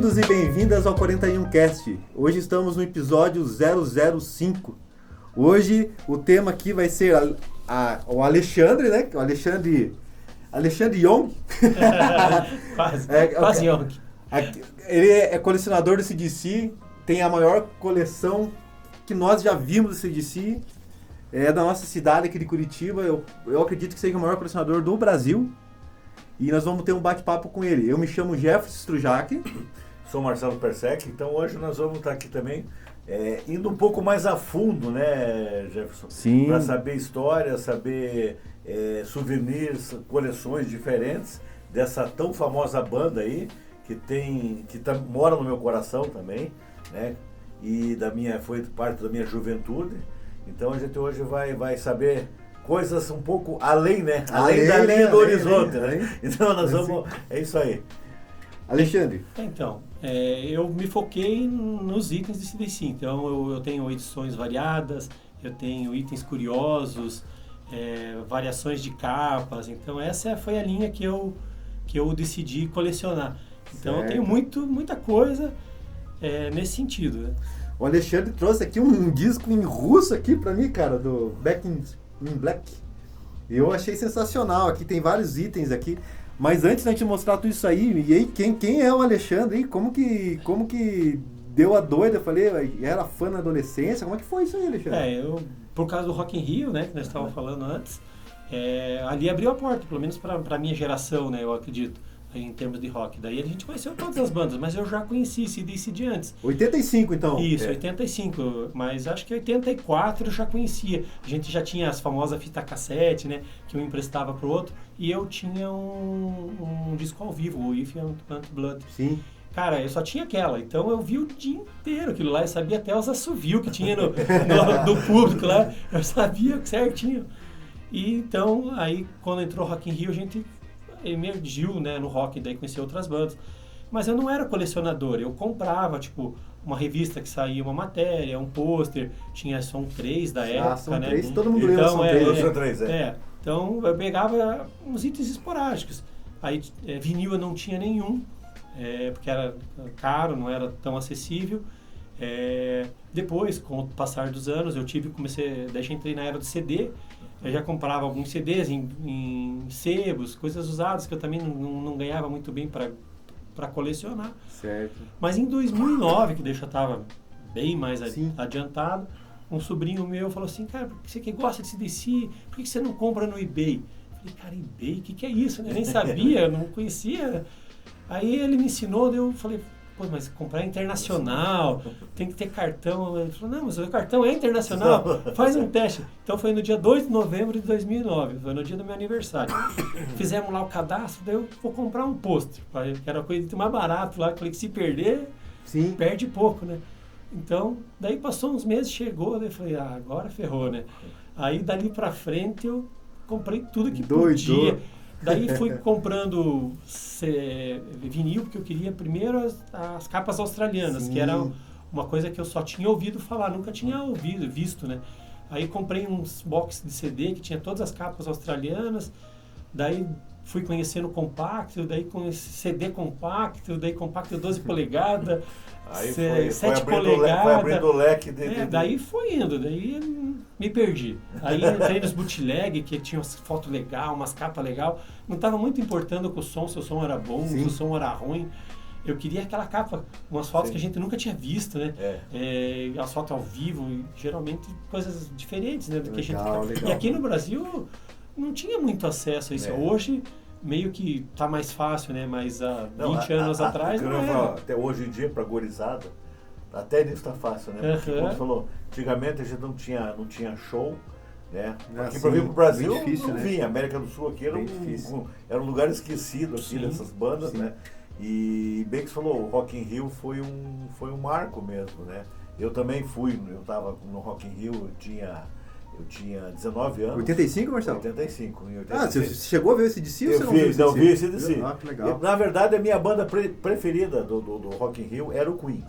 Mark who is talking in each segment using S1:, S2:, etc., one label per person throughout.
S1: Bem-vindos e bem-vindas ao 41 Cast. Hoje estamos no episódio 005. Hoje o tema aqui vai ser o Alexandre, né? O Alexandre Young.
S2: Quase Young.
S1: Ele é colecionador do CDC, tem a maior coleção que nós já vimos do CDC. É da nossa cidade aqui de Curitiba. Eu acredito que seja o maior colecionador do Brasil. E nós vamos ter um bate-papo com ele. Eu me chamo Jefferson Strujac.
S3: Sou Marcelo Persec, então hoje nós vamos estar aqui também indo um pouco mais a fundo, né, Jefferson?
S1: Sim.
S3: Para saber história, saber souvenirs, coleções diferentes dessa tão famosa banda aí, que mora no meu coração também, né? E foi parte da minha juventude. Então a gente hoje vai saber coisas um pouco além, né? Além da linha do horizonte, né? Então nós vamos... É isso aí.
S1: Alexandre.
S2: Então, eu me foquei nos itens de CDC. Então eu tenho edições variadas, eu tenho itens curiosos, variações de capas. Então essa foi a linha que eu decidi colecionar. Então eu tenho muita coisa nesse sentido, né?
S1: O Alexandre trouxe aqui um disco em russo aqui pra mim, cara, do Back in Black. Eu achei sensacional. Aqui tem vários itens aqui. Mas antes da gente mostrar tudo isso aí, e aí quem é o Alexandre? Como que deu a doida? Eu falei, era fã na adolescência? Como é que foi isso aí, Alexandre?
S2: Por causa do Rock in Rio, né, que nós estávamos falando antes, ali abriu a porta, pelo menos para a minha geração, né, eu acredito, em termos de rock. Daí a gente conheceu todas as bandas, mas eu já conheci CDC de antes.
S1: 85, então?
S2: Isso, 85, mas acho que 84 eu já conhecia. A gente já tinha as famosas fita cassete, né, que um emprestava pro outro, e eu tinha um disco ao vivo, o If and Blood.
S1: Sim.
S2: Cara, eu só tinha aquela, então eu vi o dia inteiro aquilo lá, eu sabia até os assovios que tinha do público lá, eu sabia certinho. E então, aí quando entrou o Rock in Rio, a gente emergiu, né, no rock, daí conheci outras bandas. Mas eu não era colecionador, eu comprava, tipo, uma revista que saía uma matéria, um pôster, tinha Som 3 da época,
S1: Som
S2: né?
S1: 3, todo mundo lembra Som 3.
S2: Então eu pegava uns itens esporádicos. Aí vinil eu não tinha nenhum, porque era caro, não era tão acessível. Depois, com o passar dos anos, daí já entrei na era do CD. Eu já comprava alguns CDs em sebos, coisas usadas que eu também não ganhava muito bem para colecionar.
S1: Certo.
S2: Mas em 2009, que eu já estava bem mais adiantado, um sobrinho meu falou assim, cara, você que gosta de CDC, por que você não compra no eBay? Eu falei, cara, eBay? O que é isso? Eu nem sabia, não conhecia. Aí ele me ensinou, daí eu falei, pô, mas comprar internacional, tem que ter cartão. Ele falou, não, mas o cartão é internacional, faz um teste. Então foi no dia 2 de novembro de 2009, foi no dia do meu aniversário. Fizemos lá o cadastro, daí eu vou comprar um pôster, que era a coisa mais barato lá, falei que se perder, perde pouco, né? Então, daí passou uns meses, chegou, daí eu falei, agora ferrou, né? Aí dali pra frente eu comprei tudo que podia. Daí fui comprando vinil, porque eu queria primeiro as capas australianas, que era uma coisa que eu só tinha ouvido falar, nunca tinha visto, né? Aí comprei uns boxes de CD que tinha todas as capas australianas, daí fui conhecendo o compacto, daí com CD compacto, daí compacto 12 polegadas,
S3: aí
S2: 7
S3: polegadas. Foi abrindo o leque
S2: daí foi indo, daí me perdi. Aí entrei nos bootleg, que tinha umas fotos legais, umas capas legais. Não estava muito importando com o som, se o som era bom, se o som era ruim. Eu queria aquela capa, umas fotos que a gente nunca tinha visto, né? As fotos ao vivo, e geralmente coisas diferentes, né? Do que a gente...
S1: Legal.
S2: E aqui no Brasil não tinha muito acesso a isso. Hoje meio que tá mais fácil, né? Mas há 20 anos atrás não era.
S3: Até hoje em dia, para gorizada, até nisso tá fácil, né? Porque, como você falou, antigamente a gente não tinha show, né? Aqui para vir pro Brasil difícil, não vinha. América do Sul aqui era um lugar esquecido aqui dessas bandas, né? E bem que você falou, o Rock in Rio foi um marco mesmo, né? Eu também eu tava no Rock in Rio, eu tinha 19 anos.
S1: 85, Marcelo?
S3: 85. Em 86.
S1: Você chegou a ver esse DC ou você
S3: não vi esse DC.
S1: Que legal.
S3: Na verdade, a minha banda preferida do Rock in Rio era o Queen.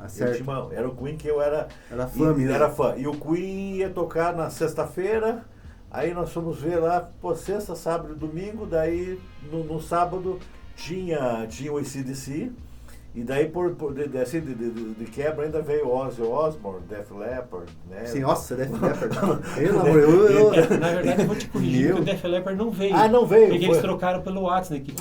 S3: Era o Queen que eu era fã mesmo. Era fã. E o Queen ia tocar na sexta-feira, aí nós fomos ver lá, sexta, sábado e domingo, daí no sábado tinha o AC/DC E daí, de quebra, ainda veio Ozzy Osbourne, Def Leppard, né?
S1: Sim, nossa, Def Leppard. Pelo amor,
S2: Na verdade, eu vou te corrigir, porque o Def Leppard não veio.
S3: Ah, não veio?
S2: Porque eles trocaram pelo Whitesnake.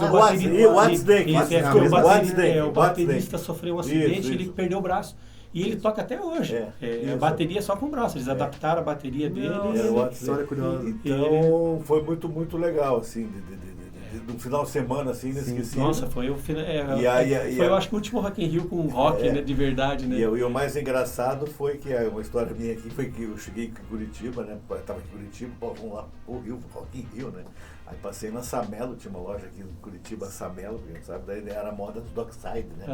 S3: O
S2: baterista sofreu um acidente e ele perdeu o braço. E ele toca até hoje. A bateria só com o braço. Eles adaptaram a bateria dele.
S1: História curiosa.
S3: Então, foi muito, muito legal, assim, no final de semana, assim, inesquecível.
S2: Nossa, foi o final.
S3: Eu
S2: acho que o último Rock in Rio com rock, né, de verdade, né?
S3: E o mais engraçado foi que uma história minha aqui foi que eu cheguei em Curitiba, né? Eu estava em Curitiba, vamos lá pro Rio, Rock in Rio, né? Aí passei na Samelo, tinha uma loja aqui em Curitiba, Samelo, sabe? Daí era a moda do Dockside, né?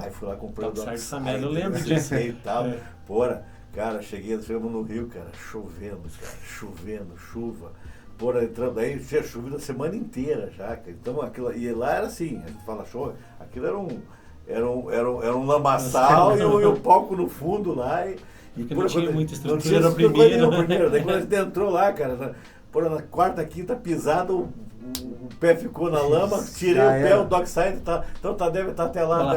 S3: Aí fui lá comprei o Dockside.
S2: Samelo, eu lembro disso.
S3: E tal. Porra, cara, chegamos no Rio, cara, chovendo, chuva. Porra, entrando aí, tinha chovido a semana inteira já, cara. Então aquilo, e lá era assim, a gente fala show, aquilo era um lamaçal e o palco no fundo lá.
S2: Porque não tinha muita estrutura
S3: no
S2: no primeiro.
S3: Daí quando a gente entrou lá, cara, na quarta, quinta pisada, o pé ficou na lama, tirei o pé, o Dockside então deve estar até lá.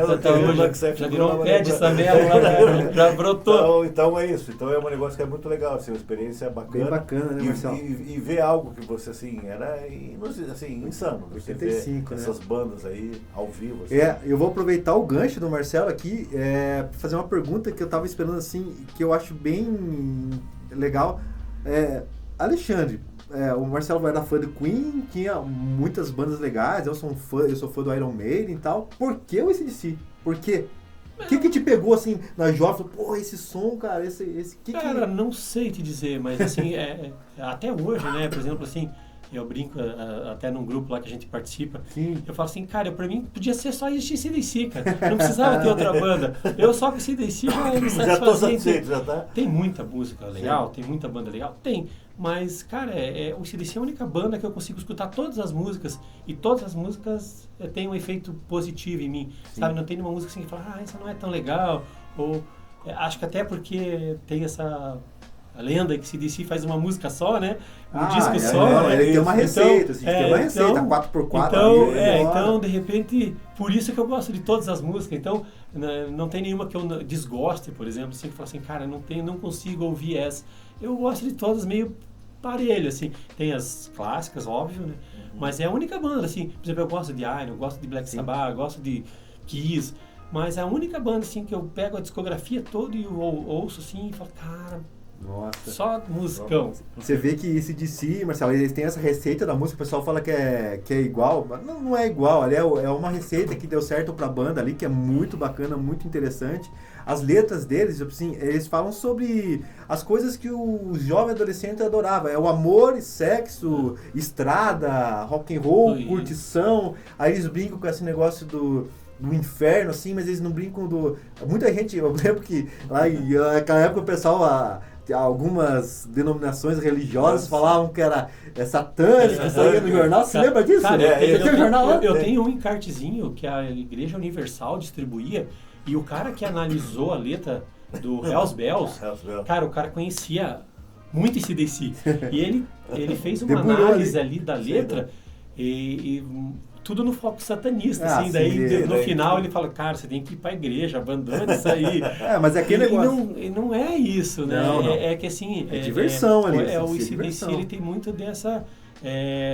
S2: Já virou um pé de Samelo lá, já brotou.
S3: Então é isso, então é um negócio que é muito legal, assim, uma experiência bacana.
S1: Bem bacana, né, Marcelo?
S3: E ver algo que você, assim, era assim, insano. Você
S1: 85,
S3: ver essas bandas aí, ao vivo. Assim.
S1: Eu vou aproveitar o gancho do Marcelo aqui, para fazer uma pergunta que eu estava esperando, assim, que eu acho bem legal. Alexandre, o Marcelo vai dar fã do Queen, tinha muitas bandas legais, eu sou fã do Iron Maiden e tal. Por que o AC/DC? Por quê? O que te pegou assim na jovem? Pô, esse som, cara,
S2: Cara, não sei te dizer, mas assim, até hoje, né, por exemplo, assim, eu brinco até num grupo lá que a gente participa.
S1: Sim.
S2: Eu falo assim, cara, pra mim podia ser só existir AC/DC, cara. Não precisava ter outra banda. Eu só com AC/DC já me satisfazia.
S3: Já tô satisfeito, já tá?
S2: Tem muita música legal, tem muita banda legal? Tem. Mas, cara, o AC/DC é a única banda que eu consigo escutar todas as músicas. E todas as músicas têm um efeito positivo em mim.
S1: Sim.
S2: Sabe? Não tem nenhuma música assim que fala, essa não é tão legal. Ou acho que até porque tem essa... A lenda que AC/DC faz uma música só, né? Um disco só.
S1: Ele tem uma receita, tem uma receita, 4x4.
S2: Então, de repente, por isso que eu gosto de todas as músicas. Então, não tem nenhuma que eu desgoste, por exemplo, assim, que fala assim, cara, não consigo ouvir essa. Eu gosto de todas meio parelho, assim. Tem as clássicas, óbvio, né? Mas é a única banda, assim. Por exemplo, eu gosto de Iron, eu gosto de Black Sabbath, eu gosto de Kiss. Mas é a única banda, assim, que eu pego a discografia toda e eu ouço, assim, e falo, cara...
S1: Nossa.
S2: Só musicão.
S1: Você vê que esse DC, Marcelo, eles têm essa receita da música, o pessoal fala que é igual, mas não é igual, ali é uma receita que deu certo pra banda ali, que é muito bacana, muito interessante. As letras deles, assim, eles falam sobre as coisas que o jovem adolescente adorava, o amor, sexo, estrada, rock and roll, curtição. Aí eles brincam com esse negócio do inferno, assim, mas eles não brincam muita gente, eu lembro que lá naquela época o pessoal... Algumas denominações religiosas falavam que era satânico, saía no jornal. Você lembra disso?
S2: Cara, eu tenho um encartezinho que a Igreja Universal distribuía e o cara que analisou a letra do Hells Bells, cara, o cara conhecia muito AC/DC. E ele fez uma análise ali da letra e tudo no foco satanista, assim, daí no final ele fala, cara, você tem que ir pra igreja, abandona isso aí.
S1: Mas é aquele negócio.
S2: Não é isso, né?
S1: Não.
S2: É que assim...
S1: É diversão ali.
S2: O AC/DC, ele tem muito dessa...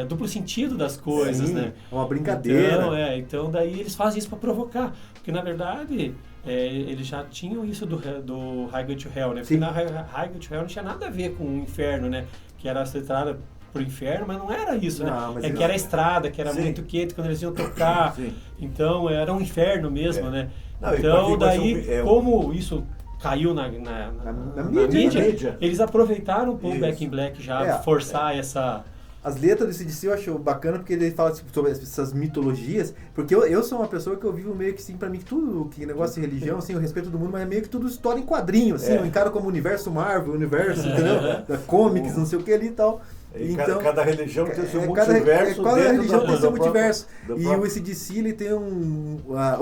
S2: duplo sentido das coisas, né?
S1: É uma brincadeira.
S2: Então daí eles fazem isso pra provocar. Porque na verdade, eles já tinham isso do Highway to Hell, né? Porque na Highway to Hell não tinha nada a ver com o inferno, né? Que era a estrada pro inferno, mas não era isso, né? Que era a estrada, que era muito quente quando eles iam tocar. Então era um inferno mesmo, né? Então daí, como isso caiu na mídia, eles aproveitaram um pouco o Back in Black já forçar essa...
S1: As letras do AC/DC eu acho bacana porque ele fala sobre essas mitologias, porque eu sou uma pessoa que eu vivo meio que assim, pra mim, tudo que negócio de religião, assim, eu respeito do mundo, mas é meio que tudo história em quadrinho, assim, eu encaro como universo Marvel, universo, entendeu? Da comics, não sei o que ali e tal.
S3: Então, cada religião tem seu multiverso.
S1: Cada religião tem seu multiverso. E o AC/DC, ele tem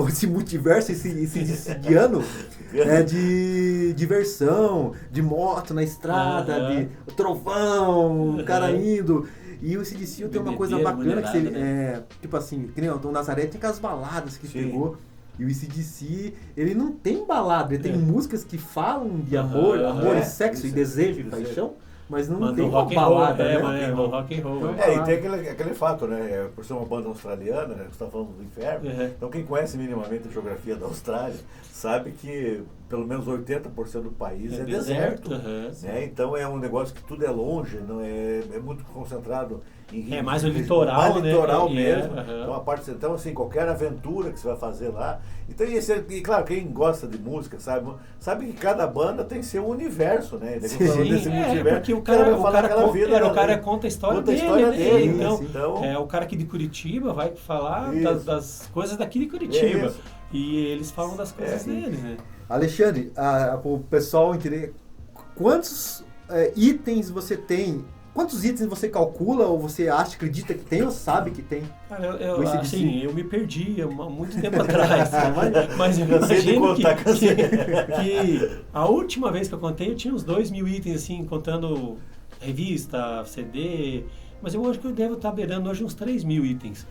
S1: esse multiverso, esse ano de diversão, de moto na estrada, de trovão, o cara indo. E o AC/DC tem uma coisa bacana, que tipo assim, que nem o Tom Nazaré tem aquelas baladas que pegou. E o AC/DC, ele não tem balada, ele tem músicas que falam de amor, amor e sexo, e desejo e paixão, mas não tem uma balada, né?
S2: Rock and roll.
S3: E tem aquele fato, né? Por ser uma banda australiana, né? Você está falando do inferno. Então quem conhece minimamente a geografia da Austrália sabe que pelo menos 80% do país é deserto. Né? Então é um negócio que tudo é longe, não é muito concentrado em
S2: mais o litoral,
S3: mais litoral mesmo. Então, assim, qualquer aventura que você vai fazer lá. Então, e claro, quem gosta de música sabe que cada banda tem seu universo, né?
S2: Porque o cara conta a história dele. Então, o cara aqui de Curitiba vai falar das coisas daqui de Curitiba. E eles falam das coisas deles, né?
S1: Alexandre, o pessoal entender quantos itens você tem. Quantos itens você calcula ou você acha, acredita que tem ou sabe que tem?
S2: Cara, eu me perdi há muito tempo atrás. Mas eu imagino que a última vez que eu contei, eu tinha uns 2.000 itens, assim, contando revista, CD. Mas eu acho que eu devo estar beirando hoje uns 3.000 itens.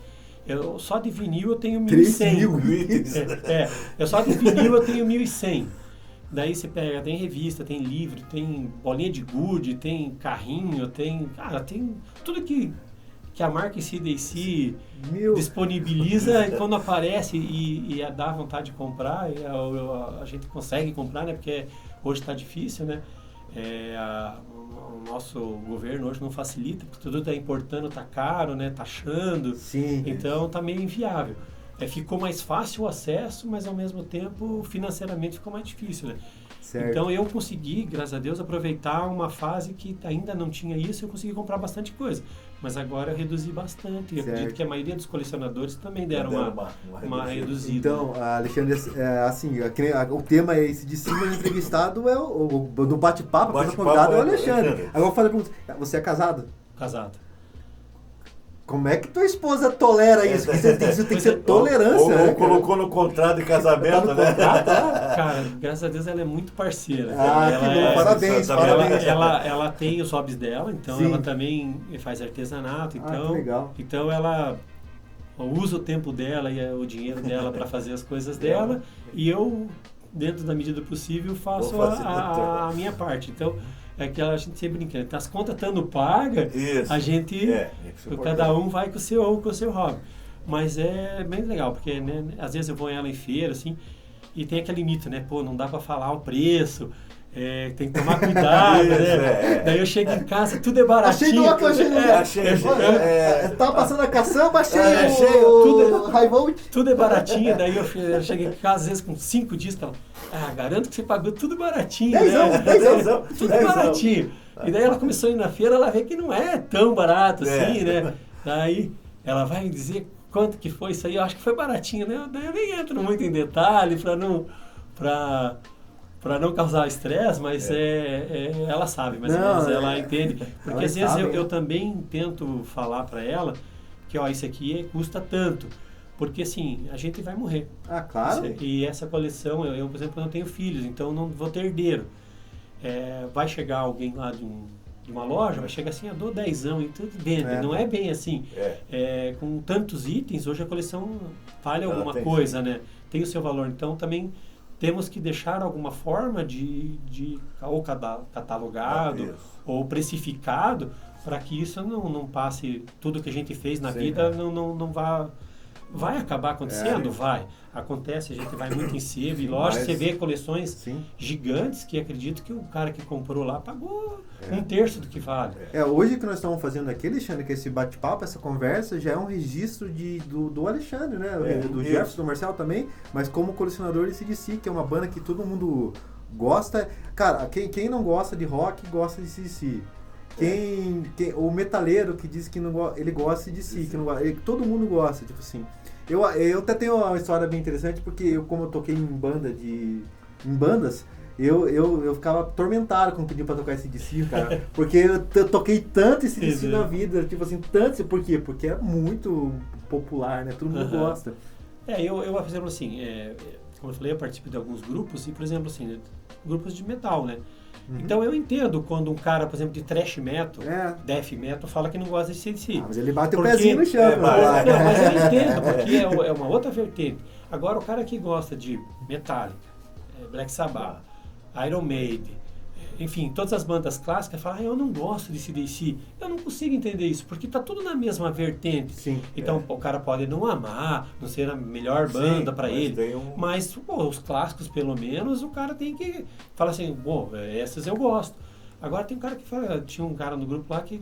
S2: Só de vinil eu tenho 1.100.
S3: 3.000 itens?
S2: Eu só de vinil eu tenho 1.100. Daí você pega, tem revista, tem livro, tem bolinha de gude, tem carrinho, tem tudo que a marca AC/DC disponibiliza. E quando aparece e dá vontade de comprar, a gente consegue comprar, né? Porque hoje está difícil, né? O nosso governo hoje não facilita, porque tudo está importando, está caro, né? Taxando.
S1: Sim.
S2: Então está meio inviável. Ficou mais fácil o acesso, mas ao mesmo tempo financeiramente ficou mais difícil, né?
S1: Certo.
S2: Então eu consegui, graças a Deus, aproveitar uma fase que ainda não tinha isso, eu consegui comprar bastante coisa. Mas agora eu reduzi bastante. Eu acredito que a maioria dos colecionadores também deram uma reduzida.
S1: Então, Alexandre, assim, o tema é esse de cima, o entrevistado é do bate-papo, o convidado é o Alexandre. Agora eu vou fazer a pergunta, você é casado?
S2: Casado.
S1: Como é que tua esposa tolera isso? Isso tem que ser tolerância, né?
S3: Colocou no contrato de casamento, né?
S2: Cara, graças a Deus ela é muito parceira.
S1: Parabéns.
S2: Ela tem os hobbies dela, então ela também faz artesanato. Então,
S1: legal.
S2: Então ela usa o tempo dela e o dinheiro dela para fazer as coisas dela. E eu, dentro da medida do possível, faço a minha parte. Então, é que a gente sempre brinca, as contas estando pagas, a gente, cada um vai com o seu hobby. Mas é bem legal, porque né, às vezes eu vou ela em feira, assim, e tem aquele mito, né? Pô, não dá para falar o preço, tem que tomar cuidado, né? Daí eu chego em casa, tudo é baratinho.
S1: Achei. Tava passando a caçamba, achei
S2: tudo é baratinho, daí eu chego em casa, às vezes com 5 dias, garanto que você pagou tudo baratinho, né? Tudo baratinho. E daí ela começou a ir na feira, ela vê que não é tão barato assim, né? Daí ela vai me dizer quanto que foi isso aí, eu acho que foi baratinho, né? Daí eu nem entro muito em detalhe para não causar estresse, mas ela sabe, mas ela entende. Porque às vezes eu também tento falar para ela que, isso aqui custa tanto. Porque, assim, a gente vai morrer.
S1: Claro.
S2: E essa coleção, eu, por exemplo, não tenho filhos, então não vou ter herdeiro. Vai chegar alguém lá de uma loja, vai chegar assim, eu dou 10ão e tudo vende. Não é bem assim. Com tantos itens, hoje a coleção vale alguma coisa, né? Tem o seu valor. Então, também temos que deixar alguma forma de ou catalogado ou precificado para que isso não passe, tudo que a gente fez na vida não vá... Vai acabar acontecendo? Vai. Acontece, a gente vai muito em cedo. E lógico, você vê coleções gigantes que acredito que o cara que comprou lá pagou 1/3 do que vale.
S1: Hoje que nós estamos fazendo aqui, Alexandre, que esse bate-papo, essa conversa, já é um registro do Alexandre, né? Do Jefferson, do Marcel também, mas como colecionador de AC/DC, que é uma banda que todo mundo gosta. Cara, quem não gosta de rock, gosta de AC/DC. O metaleiro que diz que não ele gosta de si, que não gosta, todo mundo gosta, tipo assim. Eu até tenho uma história bem interessante, porque como eu toquei em bandas, eu ficava atormentado quando pediam pra tocar AC/DC, cara. Porque eu toquei tanto AC/DC na vida, tipo assim, tanto. Por quê? Porque é muito popular, né? Todo mundo gosta.
S2: Eu, por exemplo, assim, como eu falei, eu participo de alguns grupos, e, por exemplo, assim, grupos de metal, né? Então eu entendo quando um cara, por exemplo, de thrash metal, death metal, fala que não gosta de AC/DC.
S1: Mas ele bate o pezinho no chão.
S2: Mas eu entendo, porque é uma outra vertente. Agora, o cara que gosta de Metallica, Black Sabbath, Iron Maiden, enfim, todas as bandas clássicas, fala, eu não gosto de AC/DC. Eu não consigo entender isso, porque tá tudo na mesma vertente.
S1: Sim,
S2: então, o cara pode não amar, não ser a melhor banda para ele, mas os clássicos, pelo menos, o cara tem que falar assim, bom, essas eu gosto. Agora tem um cara que fala, tinha um cara no grupo lá que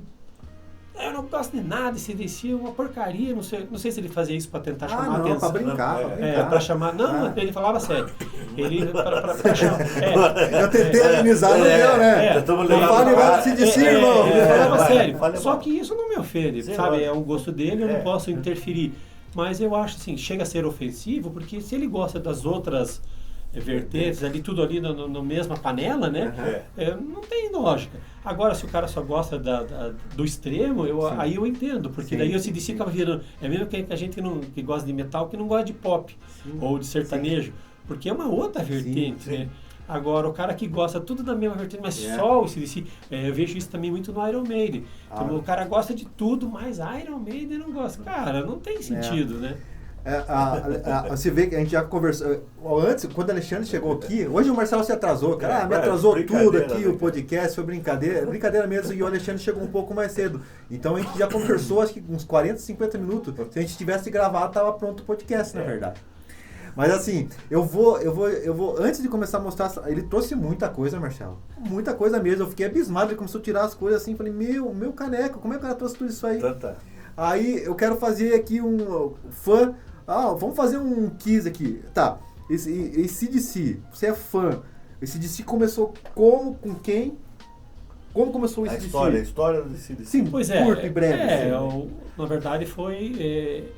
S2: eu não gosto de nada, AC/DC é uma porcaria, não sei se ele fazia isso para tentar chamar a atenção.
S1: Pra brincar.
S2: Pra chamar, ele falava sério. Ele, pra chamar,
S1: eu tentei amenizar, não deu, né? Não fale nada de AC/DC, irmão.
S2: Ele falava sério. Só que isso não me ofende, sabe? É um gosto dele, eu não posso interferir. Mas eu acho assim, chega a ser ofensivo, porque se ele gosta das outras vertentes, ali tudo ali na mesma panela, né? Não tem lógica. Agora, se o cara só gosta do extremo, aí eu entendo, porque daí o AC/DC acaba virando. É mesmo que a gente que gosta de metal, que não gosta de pop ou de sertanejo, porque é uma outra vertente, né? Agora, o cara que gosta tudo da mesma vertente, mas só o AC/DC, eu vejo isso também muito no Iron Maiden. Então, o cara gosta de tudo, mas Iron Maiden não gosta. Cara, não tem sentido, né?
S1: Você vê que a gente já conversou antes, quando o Alexandre chegou aqui. Hoje o Marcelo se atrasou, cara. Me atrasou tudo aqui, o podcast, foi brincadeira mesmo. E o Alexandre chegou um pouco mais cedo. Então a gente já conversou, acho que uns 40, 50 minutos. Se a gente tivesse gravado, tava pronto o podcast, na verdade. Mas assim, eu vou, antes de começar a mostrar, ele trouxe muita coisa, Marcelo. Muita coisa mesmo. Eu fiquei abismado, ele começou a tirar as coisas assim. Falei, meu caneco, como é que o cara trouxe tudo isso aí? Aí eu quero fazer aqui um fã. Vamos fazer um quiz aqui. Tá, esse DC, você é fã. Esse DC começou como, com quem? Como começou esse DC?
S3: A história do DC.
S1: Sim,
S2: pois
S1: curto e breve.
S2: Na verdade foi,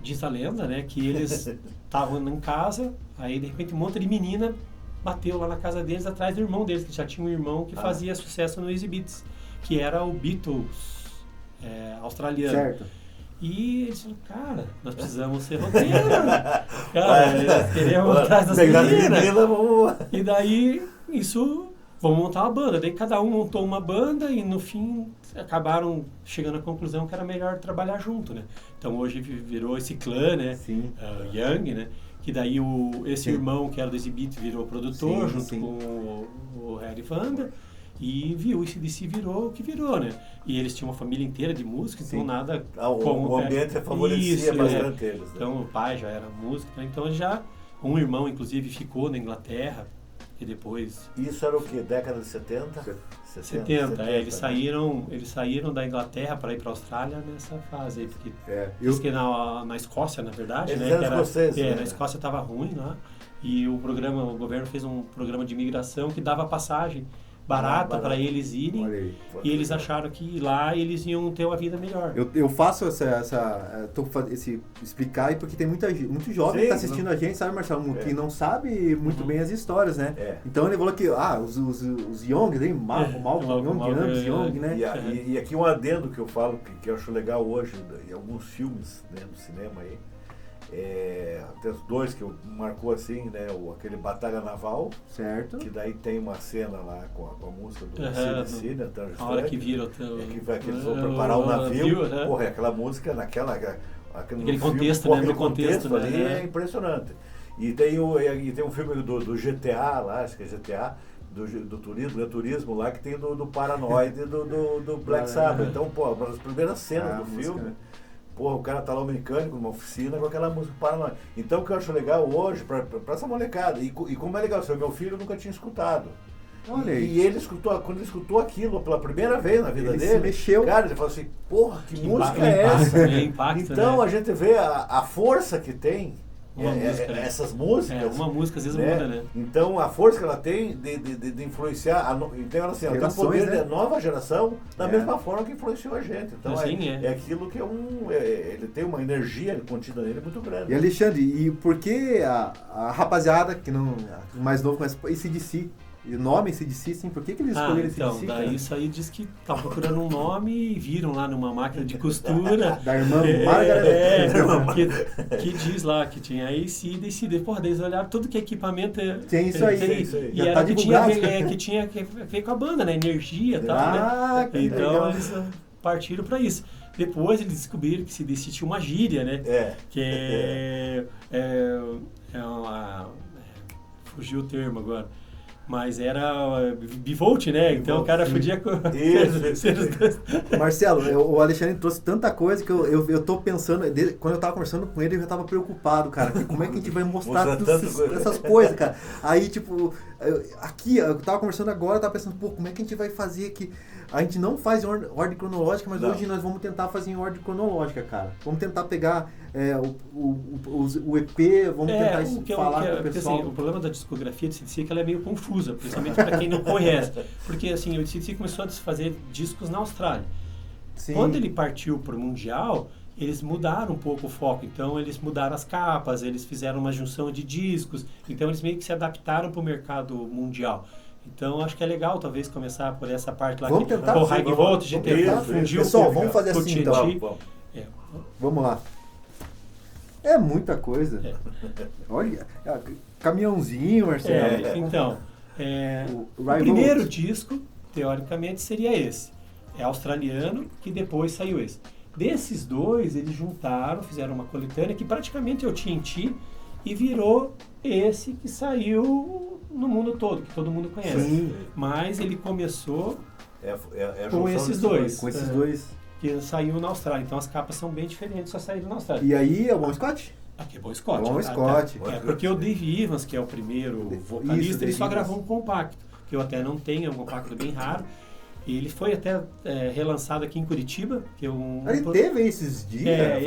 S2: diz a lenda, né, que eles estavam em casa, aí de repente um monte de menina bateu lá na casa deles, atrás do irmão deles, que já tinha um irmão que fazia sucesso no Easy Beats, que era o Beatles australiano.
S1: Certo.
S2: E eles falaram, cara, nós precisamos ser roteiro. Cara, eles queriam atrás das meninas. E daí, vamos montar uma banda. Daí cada um montou uma banda e no fim acabaram chegando à conclusão que era melhor trabalhar junto, né? Então hoje virou esse clã, né? Young, né? Que daí esse irmão que era do Easy Beat virou produtor junto com o Harry Vanda. E o AC/DC virou o que virou, né? E eles tinham uma família inteira de músicos, então nada como...
S3: O ambiente favorecia bastante eles. Né?
S2: Então o pai já era músico, né? Então já um irmão, inclusive, ficou na Inglaterra, e depois...
S3: Isso era o quê? Década de 70?
S2: 70, eles saíram da Inglaterra para ir para a Austrália nessa fase aí, porque diz que na Escócia, na verdade,
S3: eles
S2: né?
S3: Eram escoceses, né?
S2: Na Escócia estava ruim lá, e o governo fez um programa de imigração que dava passagem barata para eles irem, e eles acharam que lá eles iam ter uma vida melhor.
S1: Eu faço esse explicar aí porque tem muito jovem que está assistindo a gente, sabe, Marcelo, que não sabe muito bem as histórias, né? Então ele falou que os Young, né? Malcolm Young, né?
S3: E aqui um adendo que eu falo que eu acho legal hoje em alguns filmes, né, no cinema aí. Tem os dois que marcou assim, né? Aquele Batalha Naval,
S1: certo?
S3: Que daí tem uma cena lá com a música do AC/DC, né?
S2: A hora que vira
S3: que eles vão preparar o navio, porra, aquela música aquele
S2: contexto,
S3: filme,
S2: né? No contexto
S3: ali é impressionante. E tem um filme do GTA lá, acho que é GTA, do turismo lá, que tem do Paranoid do Black Sabbath. Então, pô, uma das primeiras cenas do filme. Né? Porra, o cara tá lá, um mecânico, numa oficina, com aquela música Paranoid. Então, o que eu acho legal hoje, pra essa molecada, e como é legal, meu filho nunca tinha escutado.
S1: Olha aí.
S3: E ele quando ele escutou aquilo pela primeira vez na vida dele,
S1: se mexeu.
S3: Cara, ele falou assim, porra, que música é essa?
S2: Impacto,
S3: então,
S2: né?
S3: A gente vê a força que tem essas músicas.
S2: Uma música às vezes muda, né?
S3: Então a força que ela tem de influenciar, então ela tem o poder da nova geração da mesma forma que influenciou a gente. Então é aquilo que ele tem uma energia contida nele muito grande.
S1: E Alexandre, e por que a rapaziada que não mais novo conhece AC/DC? E o nome AC/DC, sim, por que eles escolheram AC/DC?
S2: Daí isso aí diz que tá procurando um nome e viram lá numa máquina de costura.
S1: Da irmã Margaret.
S2: Que diz lá que tinha AC/DC. Porra, daí eles olharam tudo que é equipamento.
S1: Tem isso aí.
S2: E era que tinha que ver com a banda, né? Energia e tal, né?
S1: Que
S2: então
S1: legal.
S2: eles partiram pra isso. Depois eles descobriram que CDC tinha uma gíria, né? Que fugiu o termo agora. Mas era bivolt, né? Então o cara podia...
S1: Marcelo, o Alexandre trouxe tanta coisa que eu tô pensando... Quando eu tava conversando com ele, eu já tava preocupado, cara. Que como é que a gente vai mostrar essas coisas, cara? Aí, tipo... eu tava conversando agora, eu tava pensando, pô, como é que a gente vai fazer aqui? A gente não faz em ordem cronológica, mas hoje nós vamos tentar fazer em ordem cronológica, cara. Vamos tentar pegar o EP, vamos tentar falar com o pessoal.
S2: Assim, o problema da discografia de CDC é que ela é meio confusa, principalmente para quem não conhece. Porque assim, o CDC começou a fazer discos na Austrália. Sim. Quando ele partiu para o Mundial, eles mudaram um pouco o foco. Então, eles mudaram as capas, eles fizeram uma junção de discos. Então, eles meio que se adaptaram para o mercado mundial. Então, acho que é legal, talvez, começar por essa parte lá.
S1: Vamos tentar.
S2: O High Voltage,
S1: pessoal, vamos fazer assim, então. Vamos lá. É muita coisa. Olha, caminhãozinho, Marcelo.
S2: Então, o primeiro disco, teoricamente, seria esse. É australiano, que depois saiu esse. Desses dois, eles juntaram, fizeram uma coletânea que praticamente é o TNT e virou esse que saiu no mundo todo, que todo mundo conhece. Sim. Mas ele começou com esses dois.
S1: Com esses dois.
S2: Que saiu na Austrália. Então as capas são bem diferentes, só saíram na Austrália.
S1: E aí é o Bon Scott?
S2: Aqui é Bon Scott.
S1: Bon Scott.
S2: Porque o Dave Evans, que é o primeiro vocalista, ele só gravou um compacto, que eu até não tenho, é um compacto bem raro. E ele foi até relançado aqui em Curitiba.
S1: Ele teve esses dias.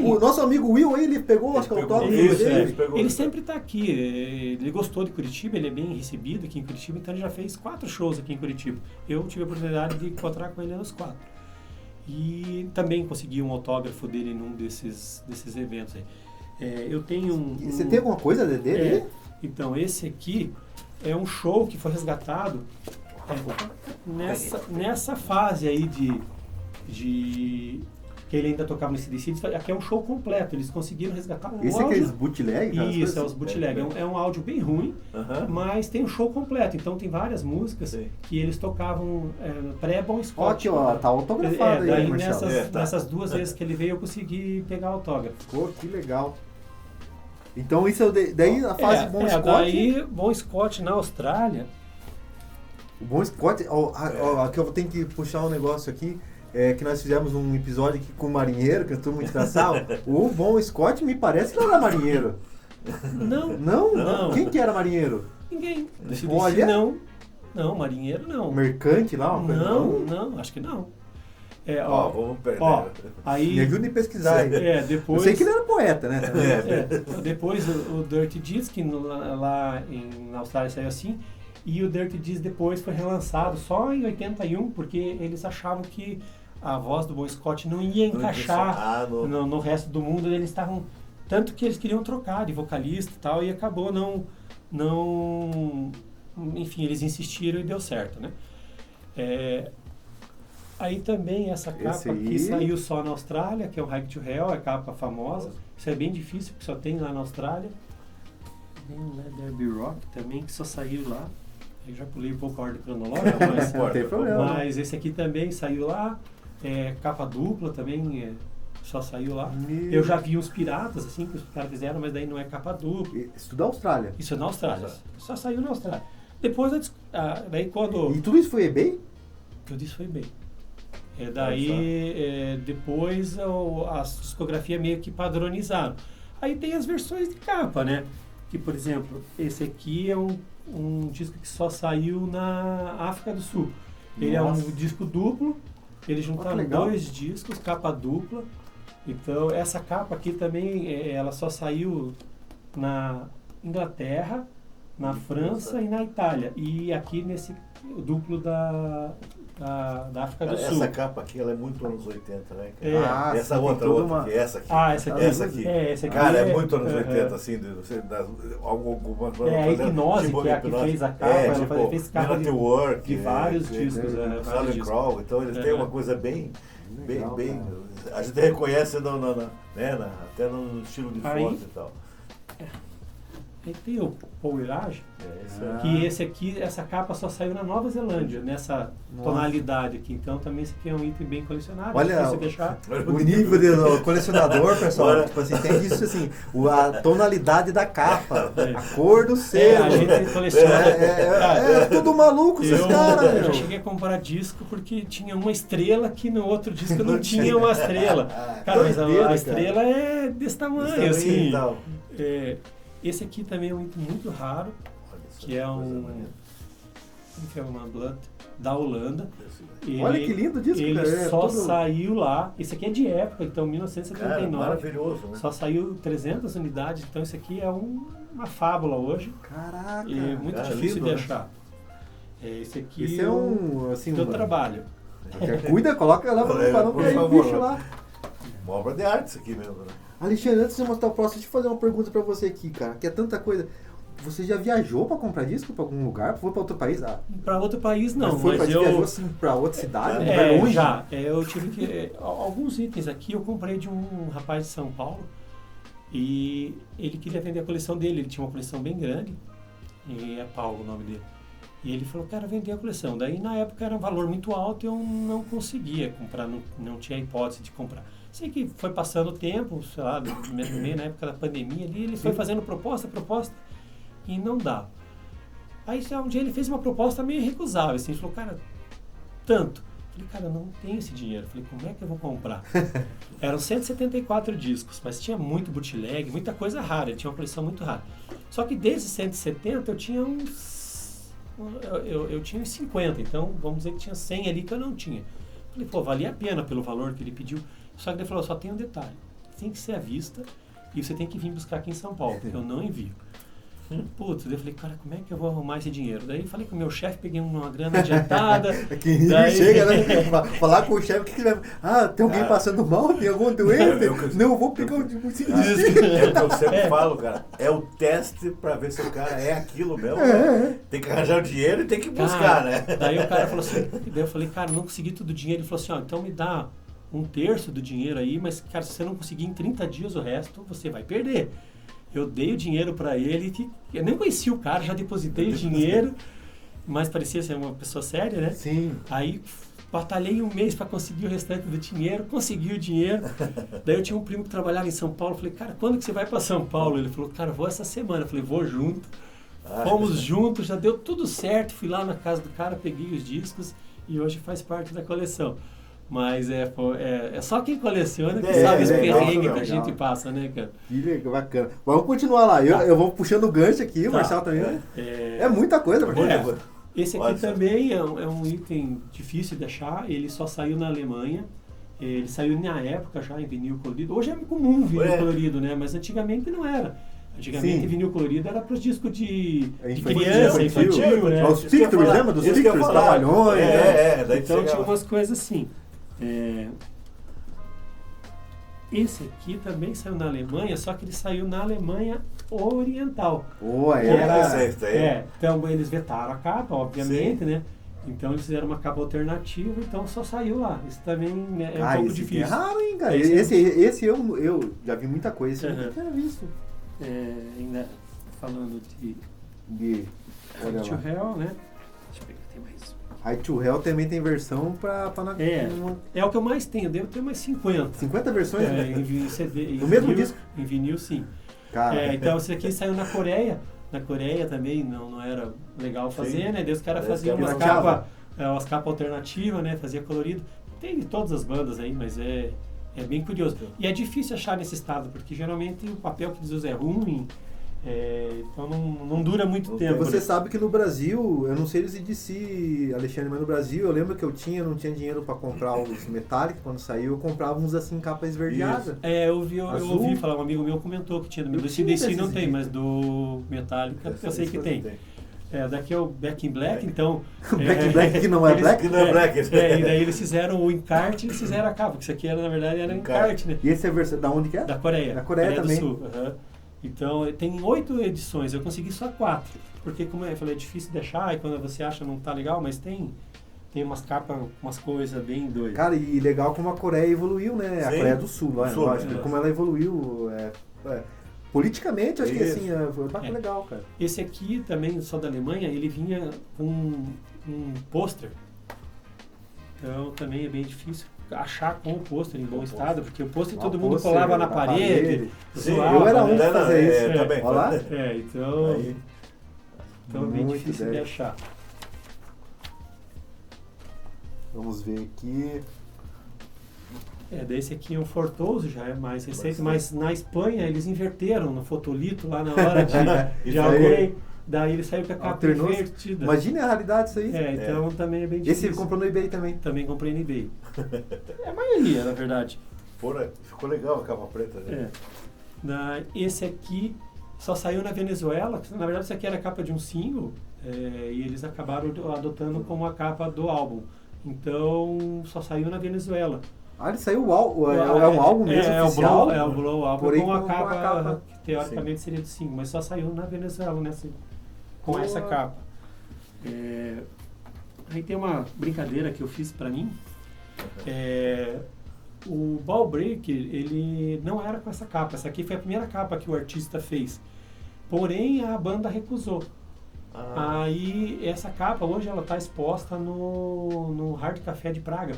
S1: O nosso amigo Will, ele pegou, acho que o autógrafo dele.
S2: Ele sempre está aqui. Ele gostou de Curitiba, ele é bem recebido aqui em Curitiba, então ele já fez 4 shows aqui em Curitiba. Eu tive a oportunidade de encontrar com ele nos 4. E também consegui um autógrafo dele num desses eventos aí. Eu tenho
S1: Você tem alguma coisa dele?
S2: Então, esse aqui é um show que foi resgatado nessa fase aí de que ele ainda tocava no CDC. Aqui é um show completo, eles conseguiram resgatar um áudio.
S1: Esse é aqueles bootleg?
S2: Isso, é os bootleg. É um áudio bem ruim, mas tem um show completo. Então tem várias músicas que eles tocavam pré-Bon Scott.
S1: Ó, tá autografado aí,
S2: daí nessas 2 vezes que ele veio, eu consegui pegar autógrafo.
S1: Pô, que legal. Então isso é daí a fase Bon Scott.
S2: Daí Bon Scott na Austrália.
S1: O Bon Scott, aqui eu tenho que puxar um negócio aqui, que nós fizemos um episódio aqui com o marinheiro, que eu estou muito engraçado. O Bon Scott me parece que não era marinheiro. Não? Quem que era marinheiro?
S2: Ninguém.
S1: Olha.
S2: Não, marinheiro não.
S1: Mercante lá? Uma coisa
S2: não, acho que não.
S3: Vamos perder.
S1: Aí, me ajuda a pesquisar aí.
S2: Depois,
S1: eu sei que ele era poeta, né?
S2: Depois o Dirty Deeds, que lá na Austrália saiu assim. E o Dirty Deeds depois foi relançado só em 81, porque eles achavam que a voz do Bon Scott não ia encaixar no resto do mundo. Eles estavam... Tanto que eles queriam trocar de vocalista e tal, e acabou não... Enfim, eles insistiram e deu certo, né? Aí também essa capa que saiu só na Austrália, que é o Hike to Hell, é a capa famosa. Isso é bem difícil, porque só tem lá na Austrália. Tem o Let There Be Rock também, que só saiu lá. Eu já pulei um pouco a ordem cronológica, mas
S1: não tem problema.
S2: Mas esse aqui também saiu lá. Capa dupla também só saiu lá. Eu já vi uns piratas, assim, que os caras fizeram, mas daí não é capa dupla.
S1: Isso da Austrália?
S2: Isso é na Austrália. Só saiu na Austrália. Depois, daí quando...
S1: E tudo isso foi eBay?
S2: Tudo isso foi eBay. Depois a discografia meio que padronizaram. Aí tem as versões de capa, né? Que, por exemplo, esse aqui é um disco que só saiu na África do Sul. Ele é um disco duplo, eles juntaram 2 discos, capa dupla. Então, essa capa aqui também, ela só saiu na Inglaterra, na França e na Itália. E aqui nesse duplo da África do Sul.
S3: Essa capa aqui, ela é muito anos 80, né?
S1: Essa
S3: outra aqui, essa aqui.
S2: Essa aqui.
S3: Cara, é muito anos 80, assim, alguma
S2: a Hipnose, que é a que fez a capa, ela fez capa de vários discos.
S3: Southern Crawl, então eles têm uma coisa bem... A gente reconhece até no estilo de foto e tal.
S2: Aí tem o Powerage, que esse aqui, essa capa só saiu na Nova Zelândia, nessa tonalidade aqui. Então também esse aqui é um item bem colecionável.
S1: Olha
S2: deixar.
S1: O nível do colecionador, pessoal. Tipo assim, tem isso assim, a tonalidade da capa, a cor do selo.
S2: A gente coleciona.
S1: É tudo maluco esses caras,
S2: Eu já cheguei a comprar disco porque tinha uma estrela que no outro disco não tinha uma estrela. Cara, mas a estrela é desse tamanho, assim. Esse aqui também é um item muito raro, que é um Blood da Holanda.
S1: Olha que lindo disco,
S2: ele só saiu lá, esse aqui é de época, então 1979.
S3: Cara, maravilhoso, né?
S2: Só saiu 300 unidades, então esse aqui é uma fábula hoje.
S1: Caraca!
S2: E é muito difícil de achar. Esse aqui
S1: esse é um, assim,
S2: eu trabalho.
S1: Cuida, coloca lá para não cair o bicho lá.
S3: Uma obra de arte isso aqui mesmo, né?
S1: Alexandre, antes de mostrar o próximo, deixa eu fazer uma pergunta pra você aqui, cara, que é tanta coisa. Você já viajou pra comprar disco pra algum lugar? Foi pra outro país?
S2: Pra outro país não,
S1: mas
S2: eu...
S1: viajou assim pra outra cidade? Longe?
S2: Já. Eu tive que... alguns itens aqui eu comprei de um rapaz de São Paulo e ele queria vender a coleção dele. Ele tinha uma coleção bem grande, e é Paulo o nome dele. E ele falou, cara, vender a coleção. Daí na época era um valor muito alto e eu não conseguia comprar, não tinha hipótese de comprar. Sei que foi passando o tempo, sei lá, meio na época da pandemia ali, ele foi fazendo proposta, e não dava. Aí um dia ele fez uma proposta meio recusável, assim, ele falou, cara, tanto. Eu falei, cara, eu não tenho esse dinheiro. Eu falei, como é que eu vou comprar? Eram 174 discos, mas tinha muito bootleg, muita coisa rara, ele tinha uma coleção muito rara. Só que desses 170 eu tinha uns... Eu tinha uns 50, então vamos dizer que tinha 100 ali que eu não tinha. Eu falei, pô, valia a pena pelo valor que ele pediu. Só que ele falou, só tem um detalhe, tem que ser à vista e você tem que vir buscar aqui em São Paulo, porque eu não envio. Putz, eu falei, cara, como é que eu vou arrumar esse dinheiro? Daí falei com o meu chefe, peguei uma grana adiantada.
S1: Que daí... chega, né? Falar com o chefe, o que vai... tem alguém passando mal? Tem algum doente? Não, eu vou pegar um disco.
S3: É o que eu sempre falo, cara. É o teste pra ver se o cara é aquilo mesmo. Tem que arranjar o dinheiro e tem que buscar, né?
S2: Daí o cara falou assim, daí eu falei, cara, não consegui todo o dinheiro. Ele falou assim, então me dá 1/3 do dinheiro aí, mas, cara, se você não conseguir em 30 dias o resto, você vai perder. Eu dei o dinheiro pra ele, que eu nem conhecia o cara, já depositei o dinheiro, mas parecia ser uma pessoa séria, né?
S1: Sim.
S2: Aí batalhei um mês pra conseguir o restante do dinheiro, consegui o dinheiro. Daí eu tinha um primo que trabalhava em São Paulo, falei, cara, quando que você vai pra São Paulo? Ele falou, cara, vou essa semana. Eu falei, vou junto. Fomos juntos, já deu tudo certo, fui lá na casa do cara, peguei os discos e hoje faz parte da coleção. Mas é só quem coleciona que sabe os perrengues que a gente passa, né, cara?
S1: Que legal, bacana. Vamos continuar lá. Eu vou puxando o gancho aqui, o Marcelo também. É muita coisa, Marcelo.
S2: Esse aqui também é um item difícil de achar. Ele só saiu na Alemanha. Ele saiu na época já em vinil colorido. Hoje é comum vinil colorido, né? Mas antigamente não era. Antigamente vinil colorido era para os discos de criança, infantil, né?
S1: Os Pictures, lembra? Dos Pictures, Trapalhões.
S2: Então tinha umas coisas assim. Esse aqui também saiu na Alemanha, só que ele saiu na Alemanha Oriental. Então eles vetaram a capa, obviamente, né? Então eles fizeram uma capa alternativa, então só saiu lá. Isso também é um pouco difícil.
S1: É raro, hein, cara? Esse eu já vi muita coisa, esse eu nunca tinha visto.
S2: Ainda falando de
S1: olha
S2: to
S1: lá.
S2: Hell, né? Deixa eu ver que tem mais.
S1: High to Hell também tem versão pra
S2: É o que eu mais tenho, devo ter mais 50.
S1: 50 versões?
S2: Em CD.
S1: No mesmo disco?
S2: Em vinil, sim.
S1: Cara.
S2: Então esse aqui saiu na Coreia. Na Coreia também não era legal fazer, né? Daí os caras faziam umas capas alternativas, né? Fazia colorido. Tem de todas as bandas aí, mas é bem curioso. E é difícil achar nesse estado, porque geralmente o papel que eles usam é ruim. Então não dura muito tempo.
S1: Você sabe que no Brasil, eu não sei se disse, Alexandre, mas no Brasil eu lembro que eu não tinha dinheiro para comprar os Metallica quando saiu, eu comprava uns assim, capa esverdeada.
S2: Eu ouvi falar, um amigo meu comentou que tinha, do CDC não tem, mas do Metallica eu sei que tem. Daqui é o Back in Black, então...
S1: Back in Black que não é Black?
S3: Que não é Black.
S2: E daí eles fizeram o encarte e eles fizeram a capa, porque isso aqui na verdade era encarte, né?
S1: E esse é a versão, da onde que é?
S2: Da Coreia.
S1: Da Coreia também.
S2: Do Sul. Então, tem 8 edições, eu consegui só 4, porque como eu falei, é difícil de achar, e quando você acha não tá legal, mas tem umas capas, umas coisas bem doidas.
S1: Cara, e legal como a Coreia evoluiu, né? A Coreia do Sul, lógico, como ela evoluiu, politicamente, acho que assim, foi legal, cara.
S2: Esse aqui também, só da Alemanha, ele vinha com um pôster. Então também é bem difícil achar com o pôster em bom estado, porque o pôster todo mundo colava na parede.
S1: Sim, eu era um de fazer isso.
S3: Também.
S1: Olha lá.
S2: Então é bem difícil de achar.
S1: Vamos ver aqui.
S2: Desse aqui é um Fortoso, já é mais recente, mas na Espanha eles inverteram no fotolito lá na hora de alguém. Daí ele saiu com a capa invertida.
S1: Imagine a realidade isso aí.
S2: Então também é bem difícil.
S1: Esse ele comprou no eBay também?
S2: Também comprei no eBay. É a maioria, na verdade.
S3: Porra, ficou legal a capa preta, né?
S2: Esse aqui só saiu na Venezuela. Na verdade, isso aqui era a capa de um single. E eles acabaram adotando como a capa do álbum. Então, só saiu na Venezuela.
S1: Ele saiu é um álbum mesmo oficial?
S2: É o Blow álbum,
S1: porém,
S2: com a capa que teoricamente seria do single, mas só saiu na Venezuela com essa capa. Aí tem uma brincadeira que eu fiz pra mim. O Ball Breaker, ele não era com essa capa. Essa aqui foi a primeira capa que o artista fez. Porém, a banda recusou. Aí, essa capa, hoje, ela está exposta no Hard Café de Praga.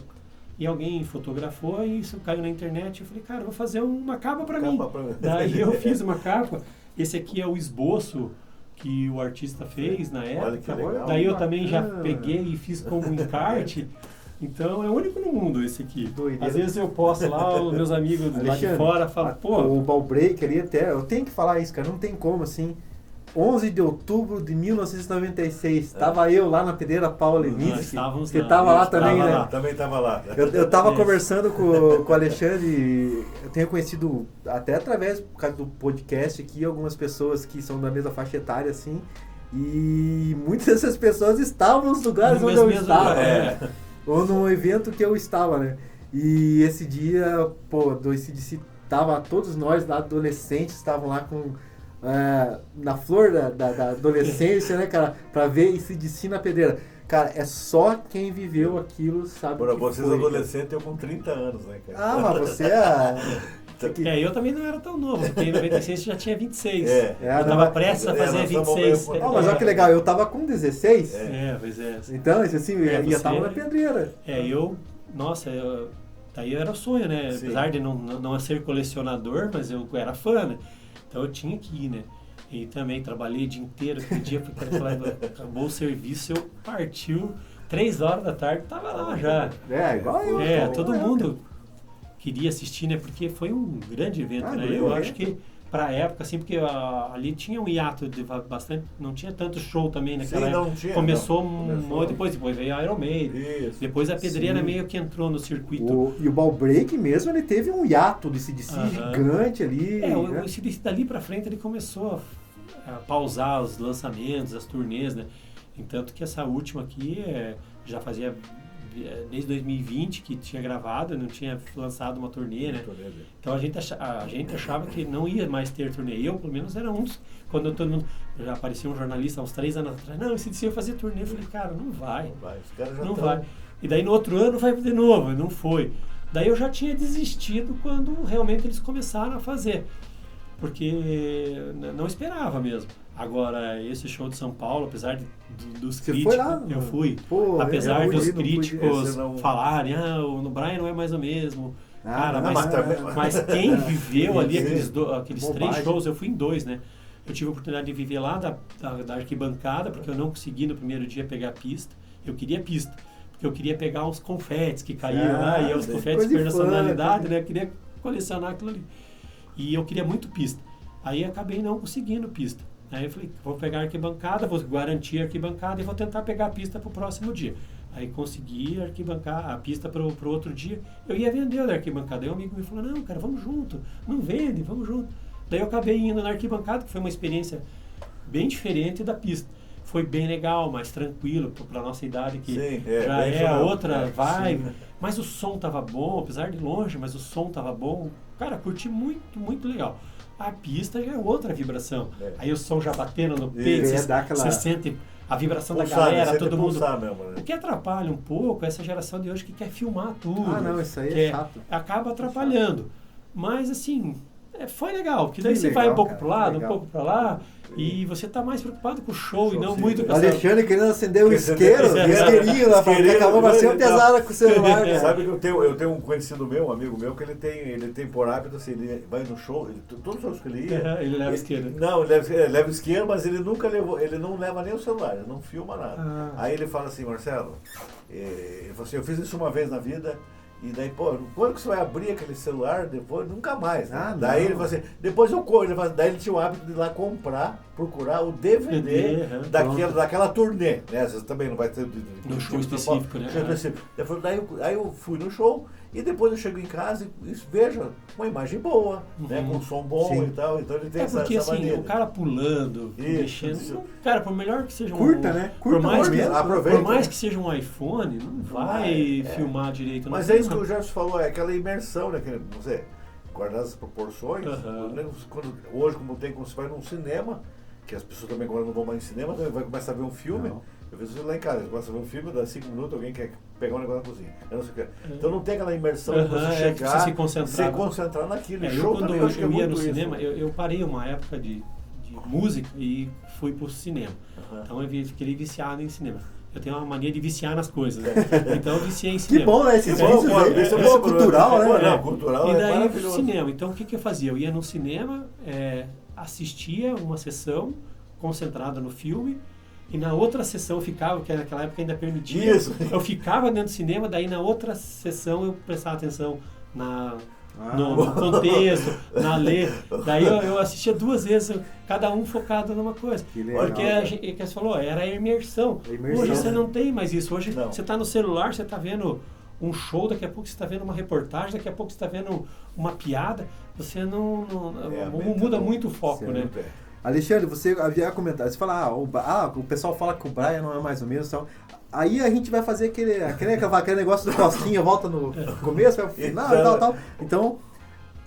S2: E alguém fotografou e isso caiu na internet. Eu falei, cara, eu vou fazer uma capa para mim. Daí eu fiz uma capa. Esse aqui é o esboço que o artista fez na época.
S3: Olha que legal.
S2: Daí eu também já peguei e fiz como encarte. Então é o único no mundo esse aqui.
S1: Doideira.
S2: Às vezes eu posto lá, os meus amigos lá de fora falam, pô...
S1: O Ball Breaker ali até, eu tenho que falar isso, cara, não tem como assim. 11 de outubro de 1996, tava eu lá na pedreira Paula Leminski. Você tava lá também, né?
S3: Também tava lá.
S1: Eu tava conversando com o Alexandre, eu tenho conhecido até através por causa do podcast aqui, algumas pessoas que são da mesma faixa etária, assim, e muitas dessas pessoas estavam nos lugares onde eu estava, ou no evento que eu estava, né? E esse dia, do ACDC, tava todos nós lá, adolescentes, estavam lá com... na flor da adolescência, né, cara, pra ver ACDC na pedreira. Cara, é só quem viveu aquilo sabe.
S3: Por vocês foi, adolescentes, eu com 30 anos, né, cara?
S1: Mas você
S2: eu também não era tão novo, porque em 96 já tinha 26. Eu tava prestes a fazer 26.
S1: Mas olha que legal, eu tava com 16.
S2: Pois é.
S1: Então, assim, eu tava na pedreira.
S2: Daí era o sonho, né?
S3: Sim.
S2: Apesar de não ser colecionador, mas eu era fã, né? Então eu tinha que ir, né? E também trabalhei o dia inteiro, aquele dia, porque acabou o serviço, eu partiu, 3 horas da tarde, tava lá já.
S1: Igual eu.
S2: Todo mundo queria assistir, né? Porque foi um grande evento, né? Eu acho que pra época, assim, porque ali tinha um hiato de bastante, não tinha tanto show também naquela época.
S3: Não tinha,
S2: Começou depois veio a Iron Maiden. Depois a pedreira meio que entrou no circuito.
S1: E o Ball Break mesmo, ele teve um hiato de CDC gigante ali.
S2: O CDC dali pra frente ele começou a pausar os lançamentos, as turnês, né? Entanto que essa última aqui já fazia desde 2020 que tinha gravado, não tinha lançado uma turnê, né? Então a gente achava que não ia mais ter turnê. Eu, pelo menos, era um dos... Quando todo mundo... Já aparecia um jornalista há uns 3 anos atrás. Não, esse ia fazer turnê. Eu falei, cara, não vai.
S3: Os caras já
S2: não vai. E daí no outro ano vai de novo. Não foi. Daí eu já tinha desistido quando realmente eles começaram a fazer. Porque não esperava mesmo. Agora, esse show de São Paulo, apesar dos críticos...
S1: Foi lá?
S2: Eu fui. Apesar dos críticos falarem, o Brian não é mais o mesmo. Cara, mas quem viveu ali aqueles 3 shows, eu fui em 2, né? Eu tive a oportunidade de viver lá da arquibancada, porque eu não consegui no primeiro dia pegar a pista. Eu queria pista, porque eu queria pegar os confetes que caíam lá, e os confetes de personalidade, né? Eu queria colecionar aquilo ali. E eu queria muito pista. Aí acabei não conseguindo pista. Aí eu falei, vou pegar a arquibancada, vou garantir a arquibancada e vou tentar pegar a pista para o próximo dia. Aí consegui arquibancar a pista para o outro dia. Eu ia vender a arquibancada. Aí um amigo me falou, não, cara, vamos junto. Não vende, vamos junto. Daí eu acabei indo na arquibancada, que foi uma experiência bem diferente da pista. Foi bem legal, mais tranquilo para nossa idade, que já é outra vibe. Mas o som tava bom, apesar de longe, mas o som tava bom. Cara, curti muito, muito legal. A pista já é outra vibração. Aí o som já batendo no peito, você sente a vibração da galera, todo mundo.
S3: Mesmo, né?
S2: O que atrapalha um pouco é essa geração de hoje que quer filmar tudo.
S1: Não, isso aí é chato.
S2: Acaba atrapalhando. Mas assim, foi legal, porque daí você vai um pouco pro lado, um pouco pra lá, e você tá mais preocupado com o show e não muito com
S1: o Alexandre querendo acender o isqueirinho lá, porque acabou pra ser pesada com o celular.
S3: Sabe que eu tenho um conhecido meu, um amigo meu, que ele tem por hábito, assim, ele vai no show, todos os shows que ele ia...
S2: ele leva isqueiro.
S3: Não, ele leva isqueiro, mas ele nunca levou, ele não leva nem o celular, ele não filma nada. Aí ele fala assim, Marcelo, ele falou assim, eu fiz isso uma vez na vida, e daí, pô, quando que você vai abrir aquele celular, depois, nunca mais, né? Daí ele falou assim, depois eu corro, daí ele tinha o hábito de ir lá procurar o DVD daquela turnê, né? Você também não vai ter...
S2: No show específico, né?
S3: Daí eu fui no show, e depois eu chego em casa e vejo uma imagem boa, né? Com som bom e tal, então ele tem essa
S2: assim,
S3: maneira.
S2: O cara pulando, mexendo, cara, por melhor que seja
S1: né?
S2: Por mais que seja um iPhone, não vai filmar direito.
S3: Mas é isso que o Gerson falou, é aquela imersão, né? Que você guardar as proporções, hoje como você vai num cinema, que as pessoas também agora não vão mais em cinema, então vai começar a ver um filme. Eu vejo lá em casa, começa a ver um filme, dá 5 minutos, alguém quer pegar um negócio na cozinha. Eu não sei o que. Então não tem aquela imersão de você chegar,
S2: se
S3: concentrar naquilo.
S2: Quando eu ia no cinema, eu parei uma época de música e fui pro cinema. Então eu fiquei viciado em cinema. Eu tenho uma mania de viciar nas coisas, né? Então eu viciei em cinema.
S1: Que bom, né? Esse é cultural, né?
S3: Cultural,
S2: e daí eu fui pro cinema. Então o que eu fazia? Eu ia no cinema, assistia uma sessão concentrada no filme, e na outra sessão eu ficava, que naquela época ainda permitia, eu ficava dentro do cinema, daí na outra sessão eu prestava atenção no contexto, na letra. Daí eu assistia 2 vezes, cada um focado numa coisa. Porque você falou, era a imersão. Hoje você não tem mais isso. Hoje você está no celular, você está vendo um show, daqui a pouco você está vendo uma reportagem, daqui a pouco você está vendo uma piada. Você não muda muito o foco, né?
S1: Alexandre, você havia comentado, você fala, o pessoal fala que o Brian não é mais ou menos, então, aí a gente vai fazer aquele negócio do Costinha, volta no começo, vai pro final e tal. Então,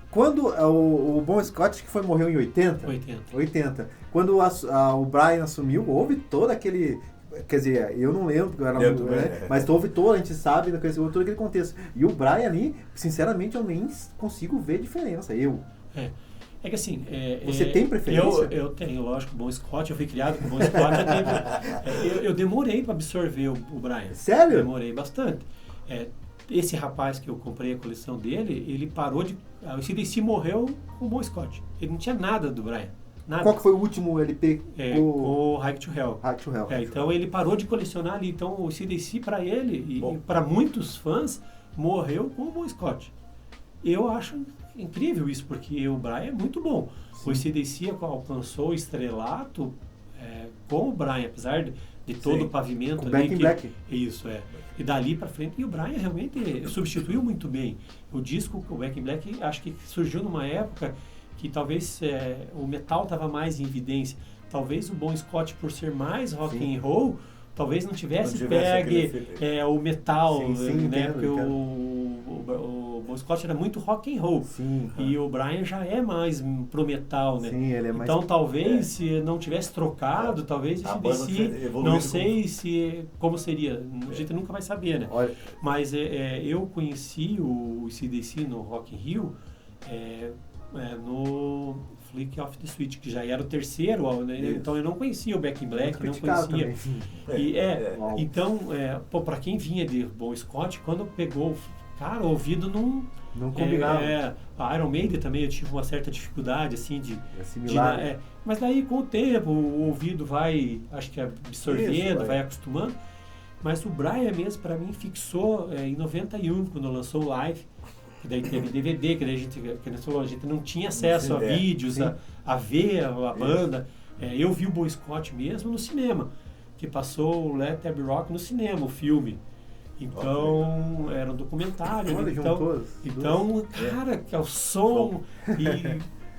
S1: quando o Bon Scott, que morreu em 80, quando o Brian assumiu, houve todo aquele... Quer dizer, eu não lembro, porque eu era muito, né? Mas houve todo, a gente sabe, todo aquele contexto. E o Brian ali, sinceramente, eu nem consigo ver diferença,
S2: É que assim...
S1: Você tem preferência?
S2: Eu tenho, lógico, o Bon Scott, eu fui criado com o Bon Scott. Eu demorei para absorver o Brian.
S1: Sério?
S2: Demorei bastante. Esse rapaz que eu comprei a coleção dele, ele parou de... O CDC morreu com o Bon Scott. Ele não tinha nada do Brian. Nada.
S1: Qual que foi o último LP?
S2: O Hike to Hell. Então ele parou de colecionar ali. Então o CDC para ele, e para muitos fãs, morreu com o Bon Scott. Eu acho incrível isso, porque o Brian é muito bom. Sim. O AC/DC alcançou o estrelato com o Brian, apesar de todo o pavimento
S1: ali. Back in Black.
S2: Isso, E dali para frente, e o Brian realmente substituiu muito bem. O disco, o Back in Black, acho que surgiu numa época que talvez o metal estava mais em evidência. Talvez o Bon Scott, por ser mais rock and roll, talvez não tivesse pegue o metal, né? Porque o Bon Scott era muito rock and roll. E o Brian já é mais pro metal, né?
S1: Ele é mais...
S2: Então talvez se não tivesse trocado, talvez esse DC, não sei como seria. A gente nunca vai saber, né?
S1: Olha.
S2: Mas eu conheci o CDC no Rock in Rio no Flick Off the Switch, que já era o terceiro, né? Então eu não conhecia o Back in Black, não conhecia. Então, para quem vinha de Bon Scott, quando pegou, cara, o ouvido
S1: não combinava.
S2: A Iron Maiden também eu tive uma certa dificuldade, assim, de
S1: assimilar.
S2: Mas daí com o tempo o ouvido vai, acho que absorvendo, vai acostumando. Mas o Brian mesmo, para mim, fixou em 91, quando lançou o Live. Que daí teve DVD, que daí a gente não tinha acesso a vídeos, a ver a banda. Eu vi o Bon Scott mesmo no cinema, que passou o Let There Be Rock no cinema, o filme. Então, era um documentário. Então, cara, que é o som. E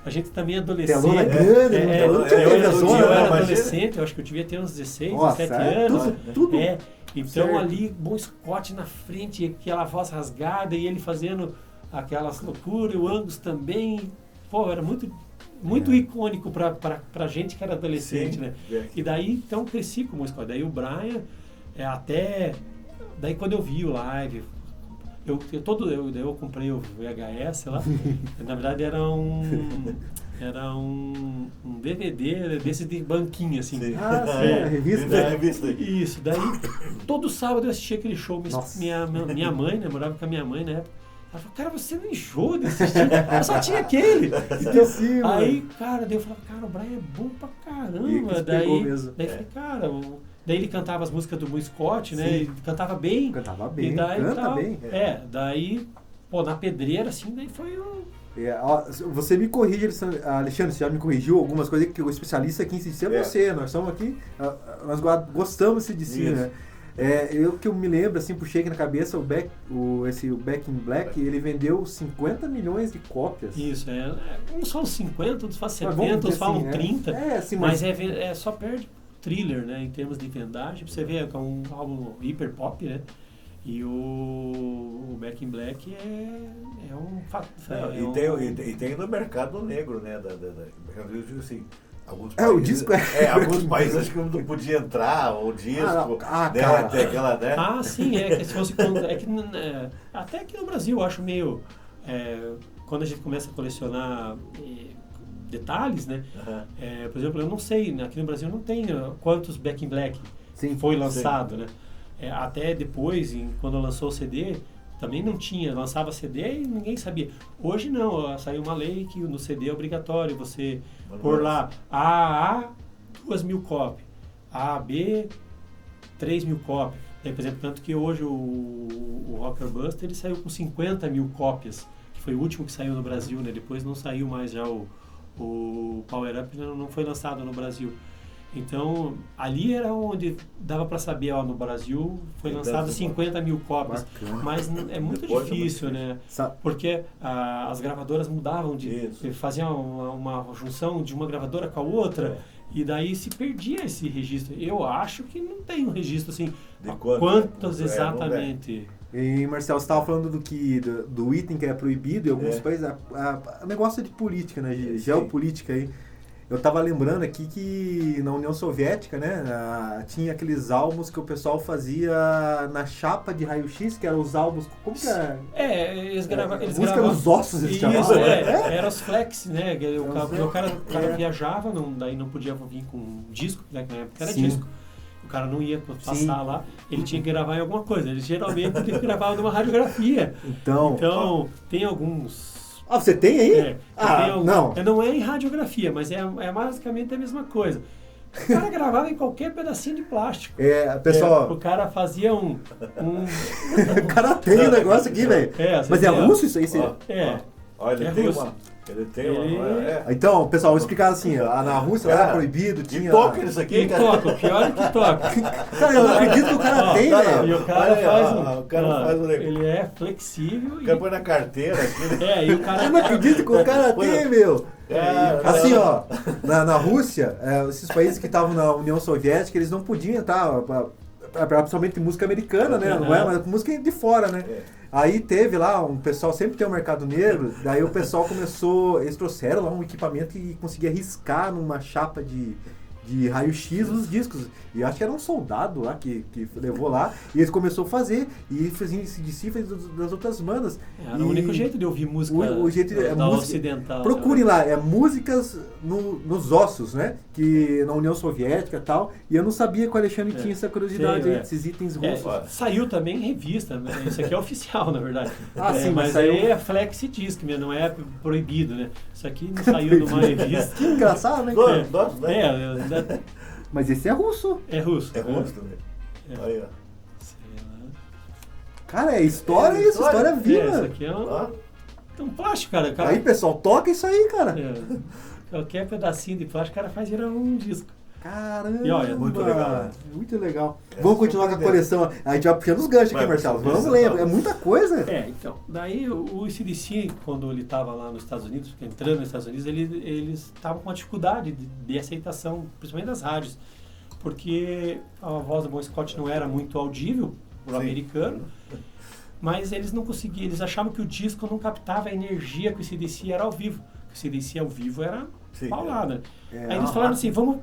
S2: a gente também é adolescente. Eu era adolescente, eu acho que eu devia ter uns 16, 17 anos. Então, ali, Bon Scott na frente, aquela voz rasgada e ele fazendo aquelas loucuras, o Angus também, era muito icônico pra gente que era adolescente, né? E daí, então, cresci com o Bon Scott. Daí o Brian, daí quando eu vi o live, Eu comprei o VHS lá, na verdade era um DVD desses de banquinha, assim.
S3: Sim.
S1: Revista.
S2: Isso, daí todo sábado eu assistia aquele show. Minha mãe, né, morava com a minha mãe na época. Ela falou, cara, você não enjoa de assistir? Eu só tinha aquele.
S1: Esqueci,
S2: então, aí, cara, daí eu falava, cara, o Brian é bom pra caramba. Daí falei, cara, daí ele cantava as músicas do Bon Scott, né? Ele cantava bem.
S1: Cantava bem,
S2: e daí,
S1: canta bem.
S2: Daí, na pedreira, assim, daí foi o...
S1: Você me corrige, Alexandre, você já me corrigiu algumas coisas que o especialista aqui em CDC é você. Nós estamos aqui, nós gostamos de CDC, né? Que eu me lembro, assim, puxei aqui na cabeça, o Back in Black, ele vendeu 50 milhões de cópias.
S2: Isso, uns falam 50, outros falam 70, outros falam 30,
S1: assim,
S2: mas só perde Thriller, né, em termos de vendagem, pra você ver, é um álbum hiper pop, né, e o Back in Black é um fato.
S3: E tem no mercado negro, né, eu digo assim, alguns
S1: países, o disco
S3: alguns países acho que não podia entrar, o disco,
S1: cara.
S3: Tem aquela, né?
S2: Sim, se fosse até aqui no Brasil eu acho meio, quando a gente começa a colecionar detalhes, né? Por exemplo, eu não sei, aqui no Brasil não tem quantos Back in Black foi lançado, né? Até depois, quando lançou o CD, também não tinha, lançava CD e ninguém sabia. Hoje não, saiu uma lei que no CD é obrigatório você pôr lá AA 2.000 cópias, AB 3.000 cópias. Por exemplo, tanto que hoje o Rocker Buster ele saiu com 50 mil cópias, que foi o último que saiu no Brasil, né? Depois não saiu mais já o Power Up, não foi lançado no Brasil. Então, ali era onde dava para saber, no Brasil foi lançado 50 mil cópias. Bacana. Mas é muito difícil, né? Porque as gravadoras mudavam, faziam uma junção de uma gravadora com a outra, e daí se perdia esse registro. Eu acho que não tem um registro assim, de quantos exatamente.
S1: E, Marcelo, você estava falando do item que é proibido em alguns países, o negócio de política, né? Geopolítica aí. Eu estava lembrando aqui que na União Soviética, né, tinha aqueles álbuns que o pessoal fazia na chapa de raio-x, que eram os álbuns... Como que é?
S2: Eles gravavam...
S1: Música nos ossos, eles chamavam.
S2: Era os flex, né? O cara viajava, daí não podia vir com disco, né, na época era disco. O cara não ia passar lá, ele tinha que gravar em alguma coisa. Ele geralmente gravava numa radiografia. Então tem alguns...
S1: você tem aí?
S2: Não. Não é em radiografia, mas é basicamente a mesma coisa. O cara gravava em qualquer pedacinho de plástico.
S1: Pessoal...
S2: o cara fazia o
S1: cara tem um negócio aqui, velho. Mas é russo isso aí?
S3: Olha, tem russo. Ele tem uma...
S1: Então, pessoal, vou explicar assim, na Rússia era proibido, tinha...
S3: E toca isso aqui, cara.
S2: Toca, pior é que toca.
S1: Cara, eu não acredito que o cara tem, velho.
S2: E o cara
S3: faz o negócio.
S2: Ele é flexível.
S3: O cara põe na carteira aqui, né?
S2: E o cara...
S1: Eu não acredito que o cara tem, meu. Assim, na Rússia, esses países que estavam na União Soviética, eles não podiam entrar, principalmente música americana, né? Não é, mas música de fora, né? Aí teve lá um pessoal, sempre tem um mercado negro, daí o pessoal começou, eles trouxeram lá um equipamento que conseguia riscar numa chapa de raio-x os discos. E acho que era um soldado lá que levou lá, e eles começou a fazer, e faziam esse discípulo das outras bandas.
S2: Era o único jeito de ouvir música da ocidental.
S1: Procurem lá, músicas nos ossos, né? Que na União Soviética e tal, e eu não sabia que o Alexandre tinha essa curiosidade aí, desses itens russos.
S2: Saiu também em revista, né? Isso aqui é oficial, na verdade.
S1: Sim,
S2: mas
S1: saiu...
S2: aí é flex disc, não é proibido, né? Isso aqui não saiu numa revista.
S1: Que engraçado, né? Mas esse é russo.
S2: É russo.
S3: É russo também. Aí, ó.
S1: Cara, história isso, história viva.
S2: Isso aqui é um plástico, cara.
S1: Aí, pessoal, toca isso aí, cara.
S2: Qualquer pedacinho de plástico, o cara faz virar um disco.
S1: Caramba!
S2: E olha, muito legal.
S1: Muito legal. Vamos continuar com a coleção. A gente vai puxando os ganchos aqui, Marcelo. Vamos lembrar. É muita coisa.
S2: Então. Daí o AC/DC, quando ele estava lá nos Estados Unidos, entrando nos Estados Unidos, eles estavam com uma dificuldade de aceitação, principalmente das rádios. Porque a voz do Bon Scott não era muito audível para o americano. Mas eles não conseguiam. Eles achavam que o disco não captava a energia que o AC/DC era ao vivo. O AC/DC ao vivo era paulada. Aí eles falaram assim, vamos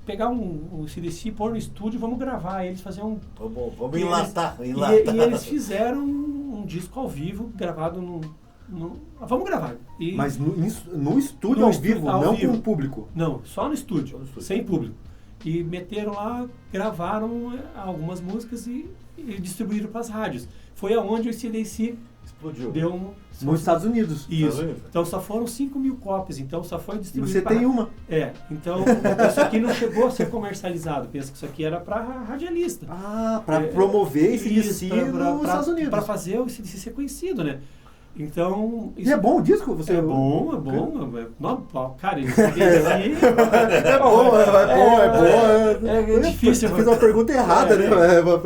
S2: pegar um CDC, pôr no estúdio, vamos gravar. Aí eles faziam
S3: Vamos enlatar.
S2: E eles fizeram um um disco ao vivo gravado vamos gravar.
S1: Mas no estúdio ao vivo, não com o público?
S2: Não, só no estúdio, sem público. E meteram lá, gravaram algumas músicas e distribuíram para as rádios. Foi aonde o AC/DC
S3: explodiu.
S2: Deu
S1: nos Estados Unidos.
S2: Isso. Então só foram 5.000 cópias, então só foi distribuído.
S1: E você tem uma.
S2: Então isso aqui não chegou a ser comercializado. Pensa que isso aqui era para radialista.
S1: Para promover esse DC nos Estados Unidos.
S2: Para fazer o DC ser conhecido, né? Então...
S1: E é bom o disco?
S2: É bom. Não, cara, ele
S1: é difícil. Eu fiz uma pergunta errada, né?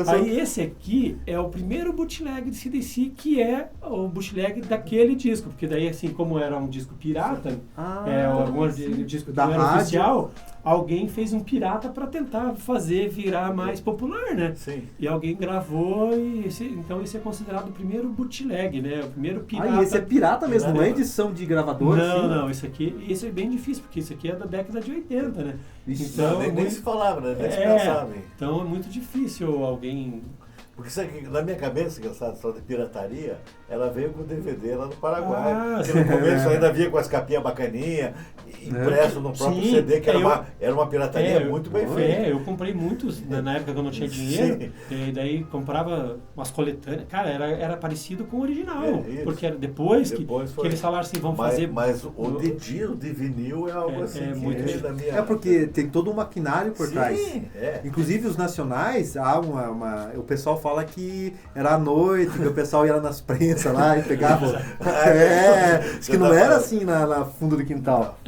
S2: Aí esse aqui é o primeiro bootleg de CDC, que é o bootleg daquele disco. Porque daí, assim, como era um disco pirata, um disco que não era oficial, alguém fez um pirata para tentar fazer virar mais popular, né?
S3: Sim.
S2: E alguém gravou então esse é considerado o primeiro bootleg, né? O primeiro pirata.
S1: Esse é pirata mesmo, não é edição de gravador?
S2: Não, esse é bem difícil, porque esse aqui é da década de 80, né?
S3: Então, nem se falava, né? Nem se pensava.
S2: Então é muito difícil alguém...
S3: Porque isso aqui, na minha cabeça, que essa história de pirataria, ela veio com o DVD lá no Paraguai. Porque no começo ainda vinha com as capinhas bacaninhas, impresso no próprio CD, que era uma pirataria muito bem feita.
S2: Eu comprei muitos na época que eu não tinha dinheiro, e daí comprava umas coletâneas. Cara, era parecido com o original, porque era depois que eles falaram assim, vamos fazer...
S3: Mas o de vinil é algo assim,
S2: muito
S3: da minha...
S1: porque tem todo um maquinário por trás. Inclusive os nacionais, o pessoal fala que era à noite, que o pessoal ia lá nas prensas lá e pegava. Diz que não era assim na fundo do quintal.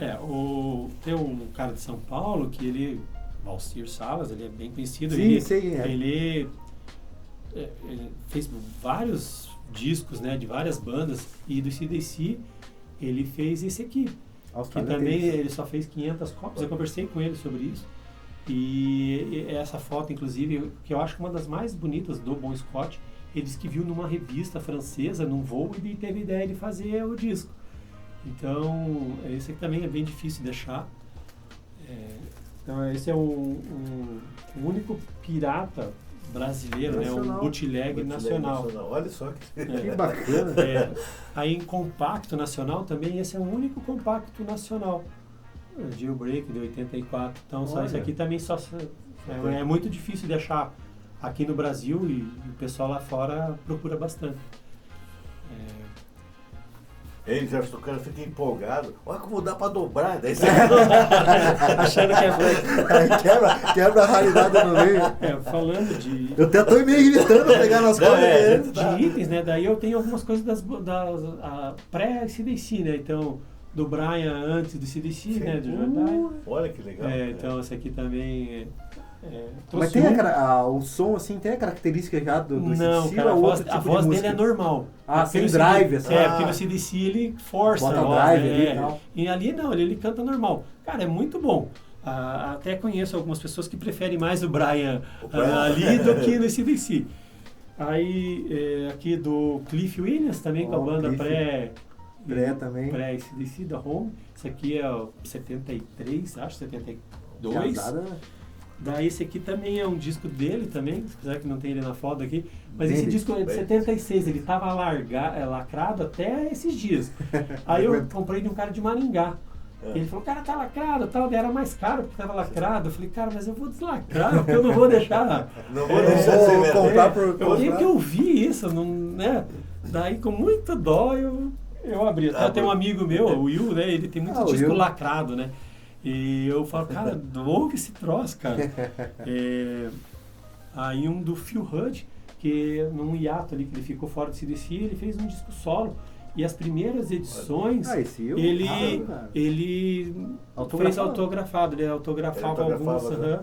S2: Tem um cara de São Paulo que ele, Valcir Salas, ele é bem conhecido. Ele fez vários discos, né, de várias bandas, e do AC/DC ele fez esse aqui. Que também ele só fez 500 cópias. Eu conversei com ele sobre isso. E essa foto, inclusive, que eu acho que uma das mais bonitas do Bon Scott, ele disse que viu numa revista francesa, num voo, e teve a ideia de fazer o disco. Então, esse aqui também é bem difícil de achar. Então, esse é o único pirata brasileiro, né? Um bootleg nacional.
S3: Olha só
S1: que bacana.
S2: Aí em compacto nacional também, esse é o único compacto nacional. Jailbreak de 84. Então só isso aqui também é muito difícil de achar aqui no Brasil, e o pessoal lá fora procura bastante.
S3: Eles acham que o cara fica empolgado. Olha como dá pra dobrar. Daí
S2: achando que
S1: é quebra a realidade no meio.
S2: Falando de...
S1: Eu até tô meio evitando pegar nas coisas
S2: de itens, né? Daí eu tenho algumas coisas das pré-CDC, né? Então, do Brian antes do CDC, né? Do Jordan.
S3: Olha que legal.
S2: Então, esse aqui também...
S1: Mas tem o som, assim, tem a característica já do
S2: não,
S1: CDC,
S2: cara,
S1: ou
S2: a voz dele é normal.
S1: Sem drive, assim.
S2: Porque no CDC ele força
S1: bota
S2: a voz,
S1: drive ali e tal.
S2: E ali não, ele canta normal. Cara, é muito bom. Até conheço algumas pessoas que preferem mais o Brian ali do que no CDC. Aí, aqui do Cliff Williams, também com a banda pré-CDC da Home. Isso aqui é o 73, acho, 72.
S1: Casada, né?
S2: Daí esse aqui também é um disco dele também, se quiser que não tem ele na foto aqui. Mas esse disco é de 76, ele estava lacrado até esses dias. Aí eu comprei de um cara de Maringá. Ele falou, cara, tá lacrado, tal, era mais caro porque estava lacrado. Eu falei, cara, mas eu vou deslacrar, porque eu não vou deixar.
S3: Não vou deixar você
S1: comprar por
S2: eu vi isso, não, né? Daí com muita dó eu abri. Tem um amigo meu, o Will, né? Ele tem muito disco lacrado, né? E eu falo, cara, ouve esse troço, cara. Aí um do Phil Rudd, que num hiato ali, que ele ficou fora do CDC, ele fez um disco solo. E as primeiras edições, ele fez autografado, ele autografava alguns.
S3: Né?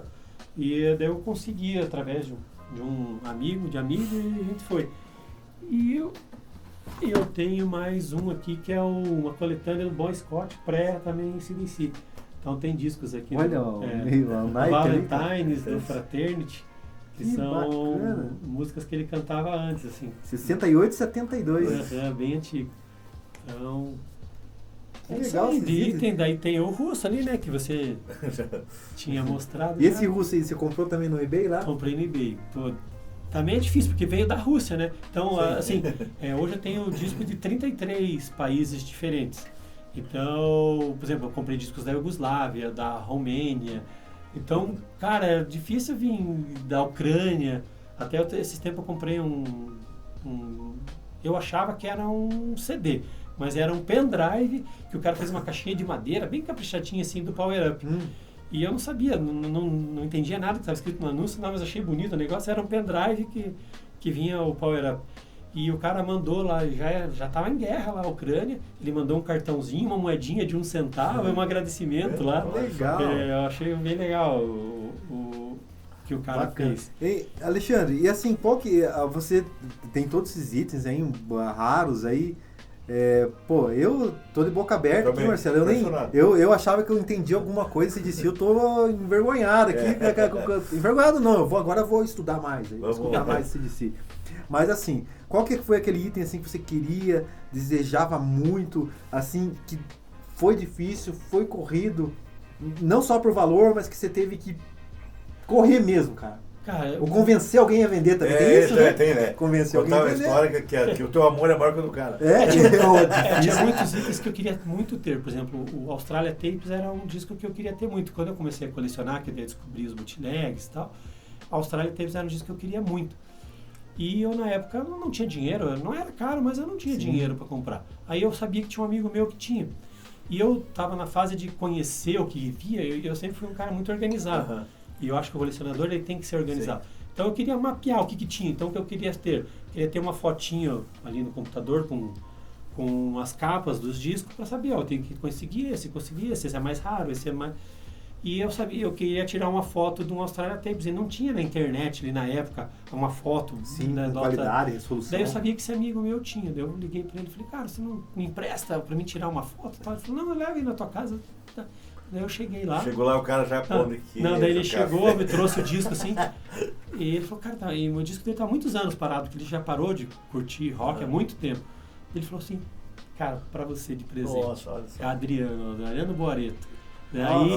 S2: E daí eu consegui, através de um amigo, e a gente foi. E eu tenho mais um aqui, que é uma coletânea do Bon Scott, também CDC. Então tem discos aqui.
S1: Olha,
S2: Valentines, do Fraternity, que são
S1: bacana.
S2: músicas que ele cantava antes, assim.
S1: 68 e 72.
S2: Bem antigo. Então...
S1: legal.
S2: Daí tem o russo ali, né, que você tinha mostrado.
S1: E esse russo aí, você comprou também no eBay lá?
S2: Comprei no eBay. Também é difícil, porque veio da Rússia, né? Então, assim, hoje eu tenho disco de 33 países diferentes. Então, por exemplo, eu comprei discos da Iugoslávia, da Romênia. Então, cara, é difícil vir da Ucrânia. Até esses tempos eu comprei eu achava que era um CD, mas era um pendrive que o cara fez uma caixinha de madeira bem caprichadinha assim do Power Up. E eu não sabia, não entendia nada que estava escrito no anúncio, não, mas achei bonito o negócio. Era um pendrive que vinha o Power Up. E o cara mandou lá, já estava em guerra lá, a Ucrânia, ele mandou um cartãozinho, uma moedinha de 1 centavo, um agradecimento lá.
S1: Legal.
S2: Eu achei bem legal o que o cara fez.
S1: Ei, Alexandre, e assim, qual que você tem todos esses itens aí, raros aí, eu tô de boca aberta aqui, Marcelo, eu achava que eu entendia alguma coisa, você disse, eu tô envergonhado aqui, envergonhado não, agora eu vou estudar mais, você disse. Mas assim, qual que foi aquele item assim que você queria, desejava muito, assim, que foi difícil, foi corrido, não só por valor, mas que você teve que correr mesmo, cara? Ou convencer alguém a vender também. Tem isso, né?
S3: Tem, né?
S1: Convencer alguém a vender.
S3: Contar uma história que o teu amor é maior que o do cara.
S2: Tinha muitos itens que eu queria muito ter. Por exemplo, o Australia Tapes era um disco que eu queria ter muito. Quando eu comecei a colecionar, que eu ia descobrir os bootlegs e tal, Australia Tapes era um disco que eu queria muito. E eu, na época, não tinha dinheiro. Não era caro, mas eu não tinha dinheiro para comprar. Aí eu sabia que tinha um amigo meu que tinha. E eu estava na fase de conhecer o que via. Eu sempre fui um cara muito organizado. E eu acho que o colecionador ele tem que ser organizado. Sim. Então eu queria mapear o que tinha. Então o que eu queria ter? Eu queria ter uma fotinho ali no computador com as capas dos discos para saber, eu tenho que conseguir esse é mais raro, esse é mais... E eu queria tirar uma foto de um Australia Tapes. E não tinha na internet ali na época uma foto.
S1: Sim, né, qualidade, resolução.
S2: Daí eu sabia que esse amigo meu tinha. Daí eu liguei para ele e falei, cara, você não me empresta para mim tirar uma foto? Ele falou, não, leva aí na tua casa. Daí eu cheguei lá.
S3: Chegou lá, o cara já pondo aqui.
S2: Não, daí ele chegou, me trouxe o disco assim. E ele falou, cara, e o disco dele tá há muitos anos parado, porque ele já parou de curtir rock há muito tempo. Ele falou assim, cara, pra você de presente.
S3: Nossa, olha só.
S2: Adriano Boareto.
S1: Daí,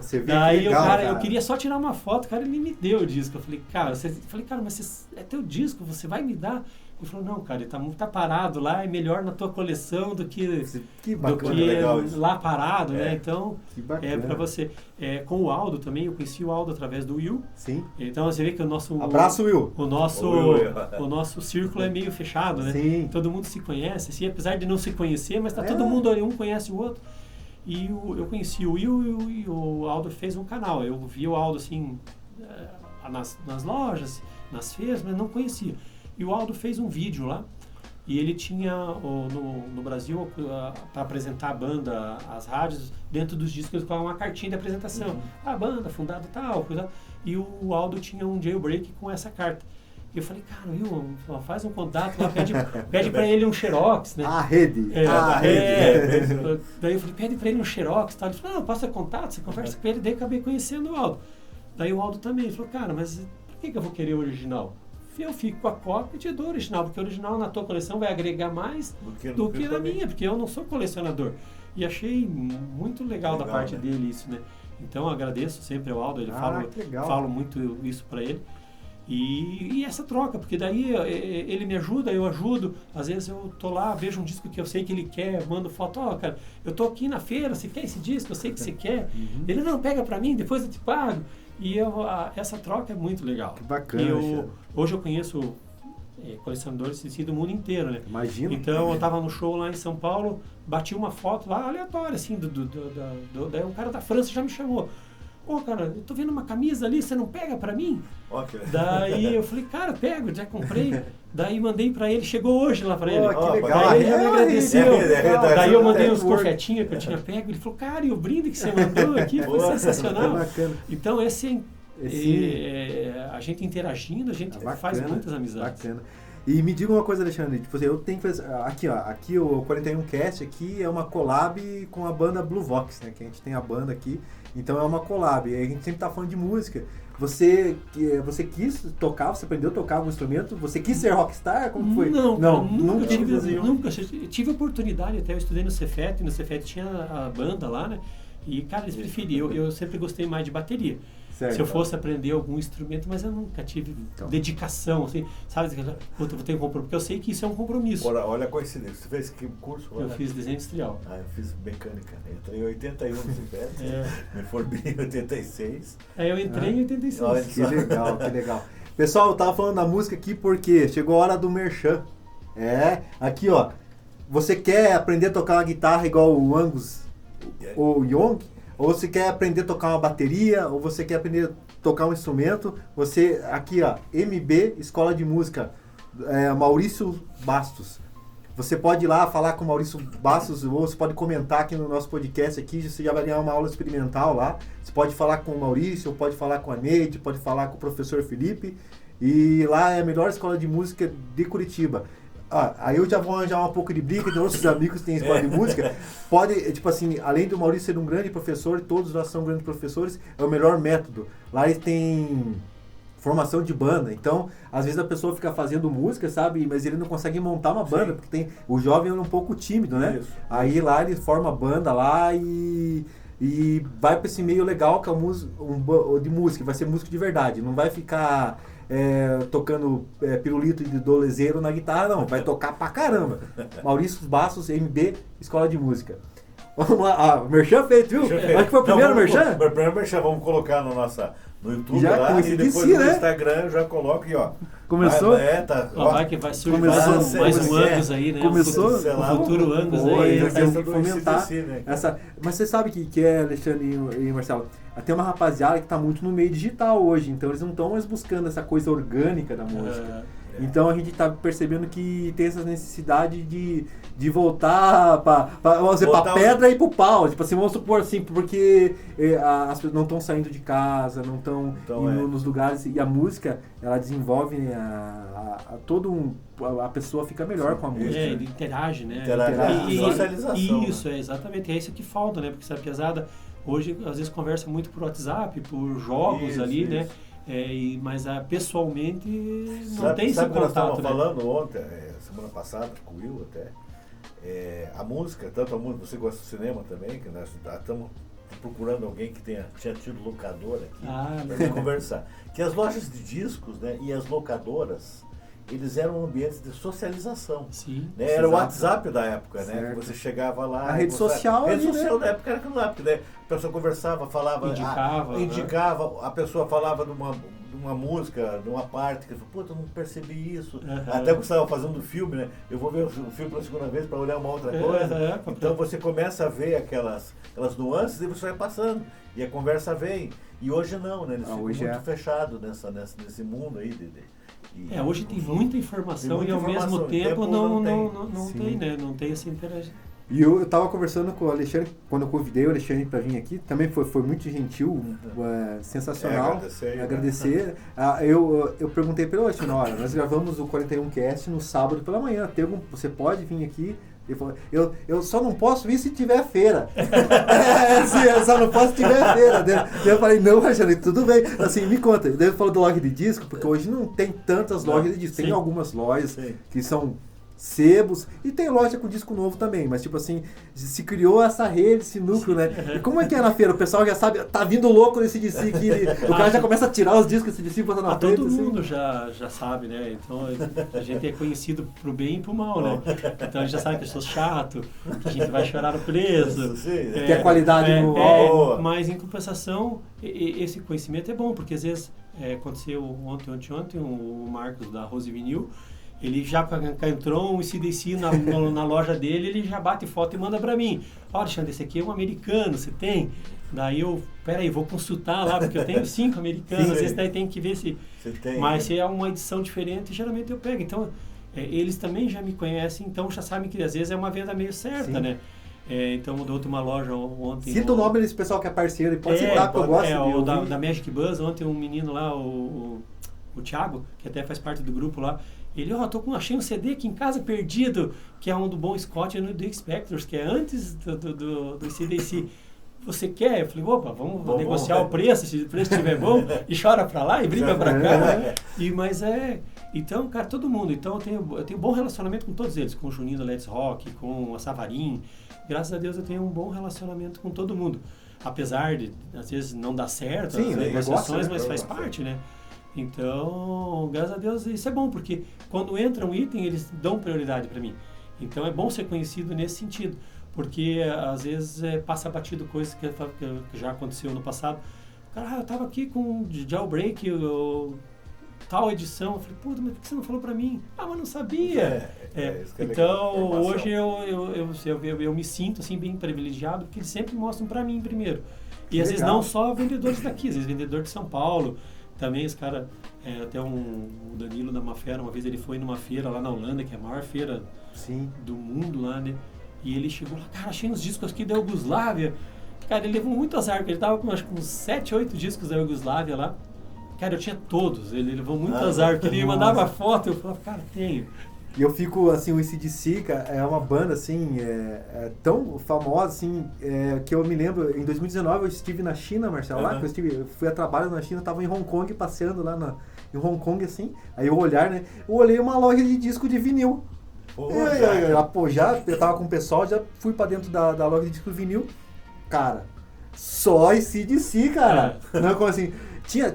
S1: você viu
S2: daí
S1: legal,
S2: cara, eu queria só tirar uma foto, cara, ele me deu o disco. Eu falei, cara, mas é teu disco, você vai me dar? Ele falou, não, cara, ele tá parado lá, é melhor na tua coleção do que lá parado, né? Então, pra você. Com o Aldo também, eu conheci o Aldo através do Will.
S1: Sim.
S2: Então você vê que o nosso...
S1: Abraço, Will!
S2: O nosso círculo é meio fechado, né?
S1: Sim.
S2: Todo mundo se conhece, assim, apesar de não se conhecer, mas todo mundo, um conhece o outro. E eu conheci o Will e o Aldo fez um canal. Eu vi o Aldo, assim, nas lojas, nas feiras, mas não conhecia. E o Aldo fez um vídeo lá, e ele tinha no Brasil, para apresentar a banda, as rádios, dentro dos discos, eles colocavam uma cartinha de apresentação. A banda, fundada tal, coisa. E o Aldo tinha um jailbreak com essa carta. E eu falei, cara, Will, faz um contato lá, pede para ele um xerox, né?
S1: A rede.
S2: Daí eu falei, pede para ele um xerox, tal. Ele falou, não, passa contato, você conversa com ele. Daí eu acabei conhecendo o Aldo. Daí o Aldo também, ele falou, cara, mas por que eu vou querer o original? Eu fico com a cópia e te dou o original, porque o original na tua coleção vai agregar mais do que na minha, porque eu não sou colecionador. E achei muito legal da parte dele isso, né? Então eu agradeço sempre ao Aldo, falo muito isso para ele. E essa troca, porque daí ele me ajuda, eu ajudo. Às vezes eu tô lá, vejo um disco que eu sei que ele quer, mando foto, cara, eu tô aqui na feira, você quer esse disco? Eu sei que você quer. Ele, não, pega pra mim, depois eu te pago. E essa troca é muito legal.
S1: Que bacana.
S2: Hoje eu conheço colecionadores do mundo inteiro, né?
S1: Imagina.
S2: Então eu tava no show lá em São Paulo, bati uma foto lá aleatória, assim, daí um cara da França já me chamou. Cara, eu tô vendo uma camisa ali, você não pega pra mim?
S3: Okay.
S2: Daí eu falei, cara, pego, já comprei. Daí mandei pra ele, chegou hoje lá pra ele.
S1: Que legal.
S2: Daí ele já me agradeceu. Daí eu mandei uns confetinhos que eu tinha pego. Ele falou, cara, e o brinde que você mandou aqui foi sensacional. Então esse a gente interagindo, a gente faz muitas amizades.
S1: Bacana. E me diga uma coisa, Alexandre, tipo, eu tenho que fazer, aqui o 41Cast aqui é uma collab com a banda Blue Vox, né, que a gente tem a banda aqui, então é uma collab, e a gente sempre tá falando de música. Você quis tocar, você aprendeu a tocar algum instrumento? Você quis ser rockstar? Como foi?
S2: Nunca tive oportunidade, até eu estudei no Cefet tinha a banda lá, né, E, cara, eles preferiam. Eu sempre gostei mais de bateria.
S1: Certo.
S2: Se eu fosse aprender algum instrumento, mas eu nunca tive dedicação, assim, sabe? Puta, eu vou ter um compromisso, porque eu sei que isso é um compromisso.
S3: Olha a coincidência. Você fez que curso?
S2: Eu fiz desenho industrial.
S3: Eu fiz mecânica. Eu entrei em 81 no Cifete, me formei em 86.
S2: Eu entrei em 86.
S1: Que legal, que legal. Pessoal, eu tava falando da música aqui porque chegou a hora do merchan. Aqui ó, você quer aprender a tocar uma guitarra igual o Angus ou o Young? Ou você quer aprender a tocar uma bateria, ou você quer aprender a tocar um instrumento, você, aqui ó, MB, Escola de Música, Maurício Bastos. Você pode ir lá falar com o Maurício Bastos, ou você pode comentar aqui no nosso podcast aqui, você já vai ganhar uma aula experimental lá. Você pode falar com o Maurício, pode falar com a Neide, pode falar com o professor Felipe. E lá é a melhor escola de música de Curitiba. Aí eu já vou arranjar um pouco de briga de outros amigos que têm escola de música. Pode, tipo assim, além do Maurício ser um grande professor, todos nós somos grandes professores, é o melhor método. Lá eles têm formação de banda, então às vezes a pessoa fica fazendo música, sabe, mas ele não consegue montar uma banda, porque o jovem é um pouco tímido, né? Isso. Aí lá ele forma banda lá e vai para esse meio legal que é de música, vai ser música de verdade, não vai ficar tocando pirulito de dolezeiro na guitarra, não, vai tocar pra caramba. Maurício Bastos, MB, Escola de Música. Vamos lá, merchan feito, viu? Acho que foi o primeiro merchan?
S3: O primeiro merchan, vamos colocar no YouTube
S1: já
S3: lá e depois no Instagram eu já coloco aqui, ó.
S1: Começou?
S2: Vai que vai surgir mais um Angus aí, né?
S1: Começou?
S2: O futuro Angus aí.
S1: Tem que fomentar essa... Mas você sabe o que é, Alexandre e Marcelo? Tem uma rapaziada que está muito no meio digital hoje, então eles não estão mais buscando essa coisa orgânica da música. Então a gente está percebendo que tem essa necessidade de voltar para pedra e para o pau. Tipo assim, vamos supor assim, porque as pessoas não estão saindo de casa, não estão indo nos lugares. E a música, ela desenvolve a pessoa fica melhor com a música.
S2: Ele interage, né?
S3: Socialização.
S2: Isso, exatamente. É isso que falta, né? Porque essa pesada hoje, às vezes, conversa muito por WhatsApp, por jogos ali, né? Mas pessoalmente não tem esse contato. Sabe o que nós estávamos
S3: falando ontem, semana passada, com o Will até, a música, tanto a música, você gosta de cinema também, que nós estamos procurando alguém que tinha tido locadora aqui para conversar. Que as lojas de discos, né, e as locadoras, eles eram ambientes de socialização.
S2: Sim.
S3: Né? Era o WhatsApp da época, né? Que você chegava lá...
S1: A rede social
S3: da época era aquilo lá, porque né? A pessoa conversava, falava... Indicava, a pessoa falava de uma música, de uma parte, que falou, puta, eu não percebi isso. Até que você estava fazendo filme, né? Eu vou ver o filme pela segunda vez para olhar uma outra coisa. Então você começa a ver aquelas nuances e você vai passando. E a conversa vem. E hoje não, né? Eles ficam muito fechados nesse mundo aí
S2: hoje tem muita informação e ao mesmo tempo não tem, né? Não tem essa interação.
S1: E eu estava conversando com o Alexandre, quando eu convidei o Alexandre para vir aqui, também foi muito gentil, sensacional. Agradecer. Eu perguntei para ele, Alexandre, nós gravamos o 41cast no sábado pela manhã, você pode vir aqui? Ele falou, eu só não posso ir se tiver feira. Eu só não posso se tiver feira. Daí eu falei, não, Alexandre, tudo bem. Assim, me conta. Daí ele falou do loja de disco, porque hoje não tem tantas lojas de disco. Tem algumas lojas que são sebos e tem loja com disco novo também, mas tipo assim, se criou essa rede, esse núcleo, né? E como é que é na feira? O pessoal já sabe, tá vindo louco nesse DC aqui, o cara já começa a tirar os discos desse DC e botar na frente.
S2: Todo mundo já sabe, né? Então a gente é conhecido pro bem e pro mal, né? Então a gente já sabe que eu sou chato, que a gente vai chorar no preço.
S1: Que a qualidade
S2: mas em compensação, esse conhecimento é bom, porque às vezes aconteceu ontem o Marcos da Rose Vinil, ele já entrou um CDC na loja dele, ele já bate foto e manda pra mim. Olha, Alexandre, esse aqui é um americano, você tem? Daí peraí, vou consultar lá, porque eu tenho 5 americanos, esse daí tem que ver se...
S3: tem,
S2: mas se é uma edição diferente, geralmente eu pego. Então, eles também já me conhecem, então já sabem que às vezes é uma venda meio certa, né? Então mudou de uma loja ontem.
S1: Cita o nome desse pessoal que é parceiro e pode citar, porque eu gosto
S2: da Magic Buzz, ontem um menino lá, o Thiago, que até faz parte do grupo lá, ele, achei um CD aqui em casa perdido, que é um do Bon Scott e no The Spectors, que é antes do CDC. Você quer? Eu falei, opa, vamos negociar o preço, se o preço estiver bom, e chora pra lá e briga pra cá. Então, cara, todo mundo. Então eu tenho bom relacionamento com todos eles, com o Juninho do Let's Rock, com a Savarin, graças a Deus eu tenho um bom relacionamento com todo mundo. Apesar de, às vezes, não dar certo,
S1: sim,
S2: as negociações, mas faz
S3: negócio.
S2: parte, né? Então, graças a Deus, isso é bom, porque quando entra um item, eles dão prioridade para mim. Então, é bom ser conhecido nesse sentido, porque, às vezes, passa batido coisas que já aconteceu no passado. Cara, eu tava aqui com jailbreak, tal edição. Eu falei, puta, mas por que você não falou para mim? Ah, mas não sabia. Então, hoje eu me sinto, assim, bem privilegiado, porque eles sempre mostram para mim primeiro. E, às vezes, não só vendedores daqui, às vezes, vendedor de São Paulo. Também os caras, até o Danilo da Mafera, uma vez ele foi numa feira lá na Holanda, que é a maior feira do mundo lá, né? E ele chegou lá, cara, achei uns discos aqui da Iugoslávia. Cara, ele levou muito azar, porque ele tava com, acho que uns 7, 8 discos da Iugoslávia lá. Cara, eu tinha todos, ele levou muito azar, porque ele mandava foto, eu falava, cara, tenho.
S1: E eu fico, assim, o AC/DC, cara, é uma banda, assim, tão famosa, assim, que eu me lembro, em 2019 eu estive na China, Marcelo, lá que eu fui a trabalho na China, tava em Hong Kong, passeando lá em Hong Kong, assim, aí eu olhei uma loja de disco de vinil. Eu tava com o pessoal, já fui pra dentro da loja de disco de vinil, cara, só AC/DC, cara, não é como assim... Tinha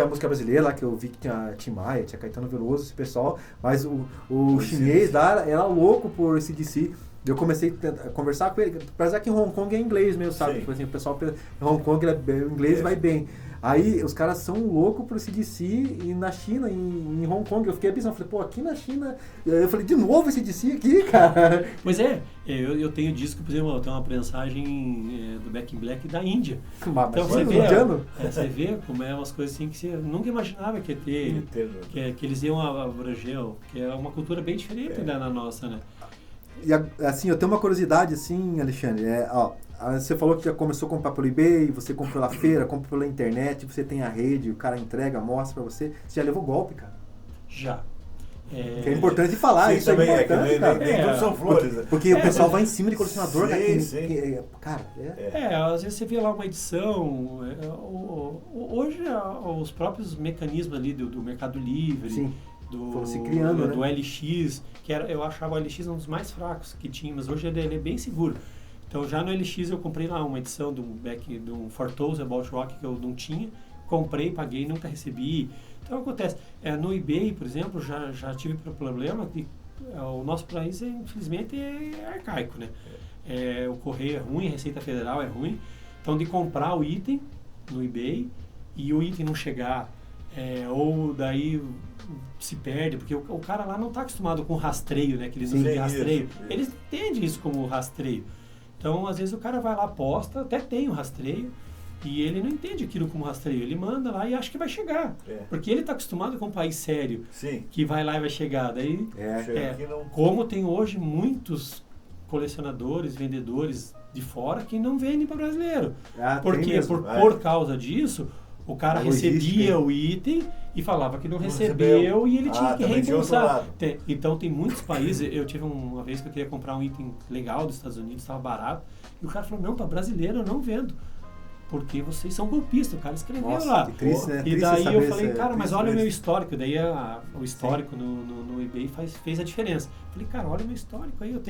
S1: música brasileira lá, que eu vi que tinha Tim Maia, tinha Caetano Veloso, esse pessoal, mas o chinês lá era louco por AC/DC. Eu comecei a conversar com ele, apesar que em Hong Kong é inglês mesmo, sabe? Tipo assim, o pessoal em Hong Kong o inglês vai bem. Aí os caras são loucos por AC/DC e na China, em Hong Kong, eu fiquei pensando, falei, pô, aqui na China, eu falei, de novo AC/DC aqui, cara?
S2: Pois eu tenho disco, por exemplo, eu tenho uma prensagem do Back in Black da Índia. Então você vê como é umas coisas assim que você nunca imaginava que ia ter, que eles iam abranger, que é uma cultura bem diferente da nossa, né?
S1: E assim, eu tenho uma curiosidade assim, Alexandre, você falou que já começou a comprar pelo eBay, você comprou na feira, comprou pela internet, você tem a rede, o cara entrega, mostra pra você. Você já levou golpe, cara?
S2: Já.
S1: Que é importante falar, isso
S3: também
S1: é importante, cara.
S3: Nem tudo são flores.
S1: Porque o pessoal vai em cima de colecionador,
S3: cara.
S2: Às vezes você vê lá uma edição, hoje os próprios mecanismos ali do Mercado Livre, do LX, que eu achava o LX um dos mais fracos que tinha, mas hoje ele é bem seguro. Então já no LX eu comprei lá uma edição de um Fortosa About Rock que eu não tinha, comprei, paguei, nunca recebi. Então acontece, no eBay, por exemplo, já tive problema que o nosso país, infelizmente, é arcaico, né? O correio é ruim, a Receita Federal é ruim, então de comprar o item no eBay e o item não chegar, ou daí se perde, porque o cara lá não está acostumado com rastreio, né? Que eles usam de rastreio. Eles entendem isso como rastreio. Então, às vezes o cara vai lá, posta, até tem o rastreio, e ele não entende aquilo como rastreio. Ele manda lá e acha que vai chegar. Porque ele está acostumado com um país sério, que vai lá e vai chegar. Daí, como tem hoje muitos colecionadores, vendedores de fora que não vendem para o brasileiro. Porque por causa disso, o cara recebia o item e falava que não recebeu e ele tinha que reembolsar. Então tem muitos países, eu tive uma vez que eu queria comprar um item legal dos Estados Unidos, estava barato, e o cara falou, não, para brasileiro eu não vendo, porque vocês são golpistas, o cara escreveu lá.
S1: Que triste, né?
S2: E daí eu falei, cara, mas olha o meu histórico, daí o histórico no eBay fez a diferença. Falei, cara, olha o meu histórico aí,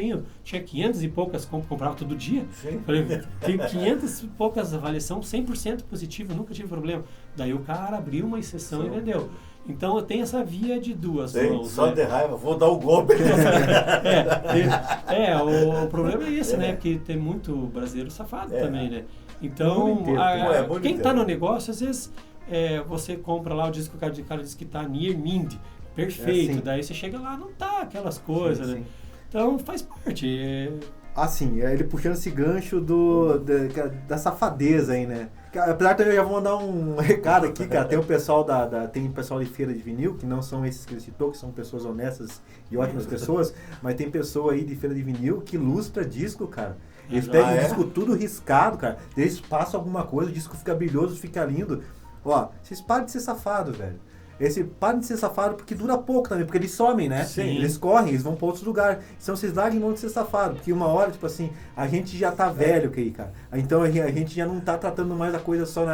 S2: tinha 500 e poucas, comprava todo dia. Falei, tenho 500 e poucas avaliação, 100% positivo, nunca tive problema. Daí o cara abriu uma exceção e vendeu. Então eu tenho essa via de duas mãos.
S3: Só de raiva, vou dar o golpe.
S2: O problema é esse, né? Porque tem muito brasileiro safado também, né? Então, quem está no negócio, às vezes você compra lá o disco, o cara diz que está near mint, perfeito, daí você chega lá, não tá aquelas coisas, né? Então faz parte.
S1: Assim, ele puxando esse gancho da safadeza aí, né? Apesar que eu já vou mandar um recado aqui, cara, tem o pessoal tem pessoal de feira de vinil, que não são esses que ele citou, que são pessoas honestas e ótimas pessoas, mas tem pessoa aí de feira de vinil que lustra disco, cara. Eles pegam o disco tudo riscado, cara, eles passam alguma coisa, o disco fica brilhoso, fica lindo. Ó, vocês param de ser safado, velho. parem de ser safado porque dura pouco também, porque eles somem, né?
S3: Sim.
S1: Eles correm, eles vão pra outros lugares. Então vocês larguem mão de ser safado, porque uma hora, tipo assim, a gente já tá velho, cara. Então a gente já não tá tratando mais a coisa só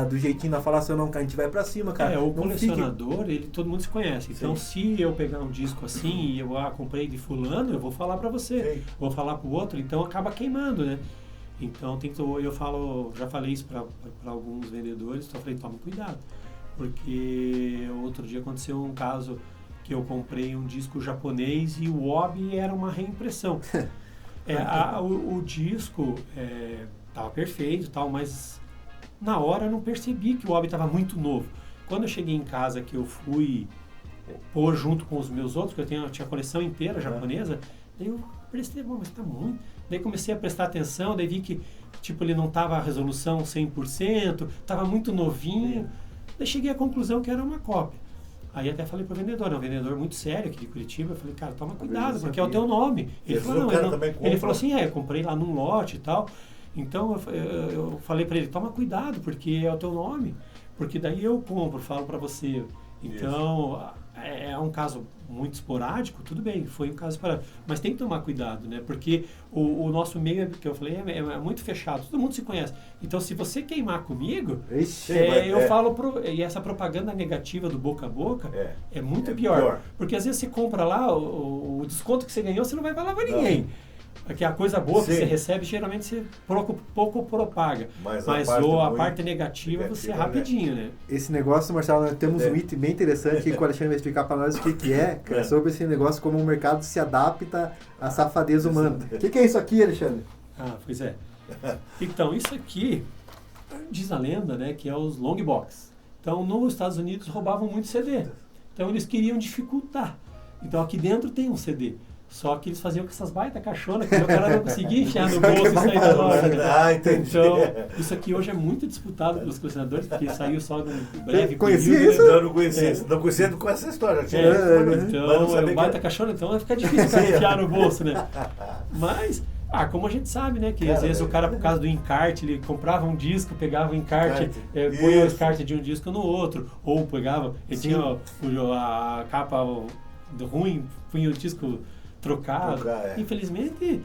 S1: do jeitinho da falação, não, cara. A gente vai pra cima, cara.
S2: O colecionador, todo mundo se conhece. Então, se eu pegar um disco assim e eu comprei de fulano, eu vou falar pra você.
S3: Sim.
S2: Vou falar pro outro, então acaba queimando, né? Então, já falei isso para alguns vendedores, então eu falei, tome cuidado. Porque outro dia aconteceu um caso que eu comprei um disco japonês e o OB era uma reimpressão. O disco estava perfeito e tal, mas na hora eu não percebi que o OB estava muito novo. Quando eu cheguei em casa, que eu fui pôr junto com os meus outros, porque eu tinha a coleção inteira japonesa, daí eu prestei, mas tá muito. Daí comecei a prestar atenção, daí vi que tipo, ele não estava a resolução 100%, estava muito novinho. Daí cheguei à conclusão que era uma cópia. Aí até falei pro vendedor, um vendedor muito sério aqui de Curitiba, eu falei, cara, toma cuidado, porque é o teu nome. Ele falou, não, ele falou assim, eu comprei lá num lote e tal. Então eu falei para ele, toma cuidado, porque é o teu nome. Porque daí eu compro, falo para você. Então, é um caso muito esporádico, tudo bem, foi um caso esporádico. Mas tem que tomar cuidado, né? Porque o nosso meio, que eu falei, é muito fechado, todo mundo se conhece. Então, se você queimar comigo, eu falo, e essa propaganda negativa do boca a boca é muito pior. Porque às vezes você compra lá, o desconto que você ganhou, você não vai falar para ninguém. Porque a coisa boa que você recebe, geralmente você pouco propaga. Mas a parte negativa você rapidinho, né?
S1: Esse negócio, Marcelo, nós temos um item bem interessante que o Alexandre vai explicar para nós o que é, sobre esse negócio, como o mercado se adapta à safadeza humana. O que é isso aqui, Alexandre?
S2: Pois é. Então, isso aqui, diz a lenda, né, que é os long box. Então, nos Estados Unidos, roubavam muito CD. Então, eles queriam dificultar. Então, aqui dentro tem um CD. Só que eles faziam com essas baita caixonas, que o cara não conseguia enfiar no bolso e sair da loja.
S3: Entendi.
S2: Então, isso aqui hoje é muito disputado pelos colecionadores, porque saiu só num breve
S1: conhecia
S2: período.
S1: Isso?
S3: Não conhecia isso. Não conhecia com essa história.
S2: Então, é um baita caixona, então vai ficar difícil enfiar no bolso, né? Mas, como a gente sabe, né? Que às vezes o cara, por causa do encarte, ele comprava um disco, pegava o encarte, punha o encarte de um disco no outro, ou pegava, ele tinha a capa ruim, punha o disco trocado. Infelizmente,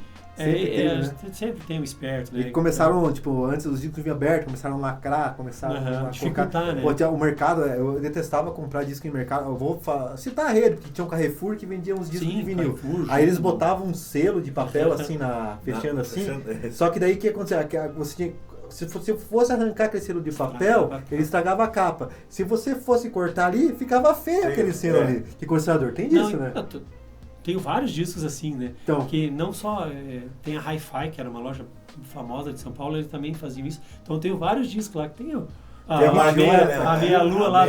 S2: sempre tem um esperto, né?
S1: E começaram, antes os discos vinham abertos, começaram a lacrar, começaram a
S2: dificultar, né?
S1: O mercado, eu detestava comprar disco em mercado. Eu vou citar a rede, porque tinha um Carrefour que vendia uns discos de vinil.
S2: Carrefour,
S1: aí eles botavam um selo de papel assim, fechando assim. Só que daí o que acontecia? Você tinha, se você fosse arrancar aquele selo de papel, ele estragava a capa. Se você fosse cortar ali, ficava feio aquele selo ali. Que colecionador tem disso, né?
S2: Tenho vários discos assim, né?
S1: Então,
S2: que não só tem a Hi-Fi, que era uma loja famosa de São Paulo, eles também faziam isso. Então eu tenho vários discos lá que tem a meia-lua lá,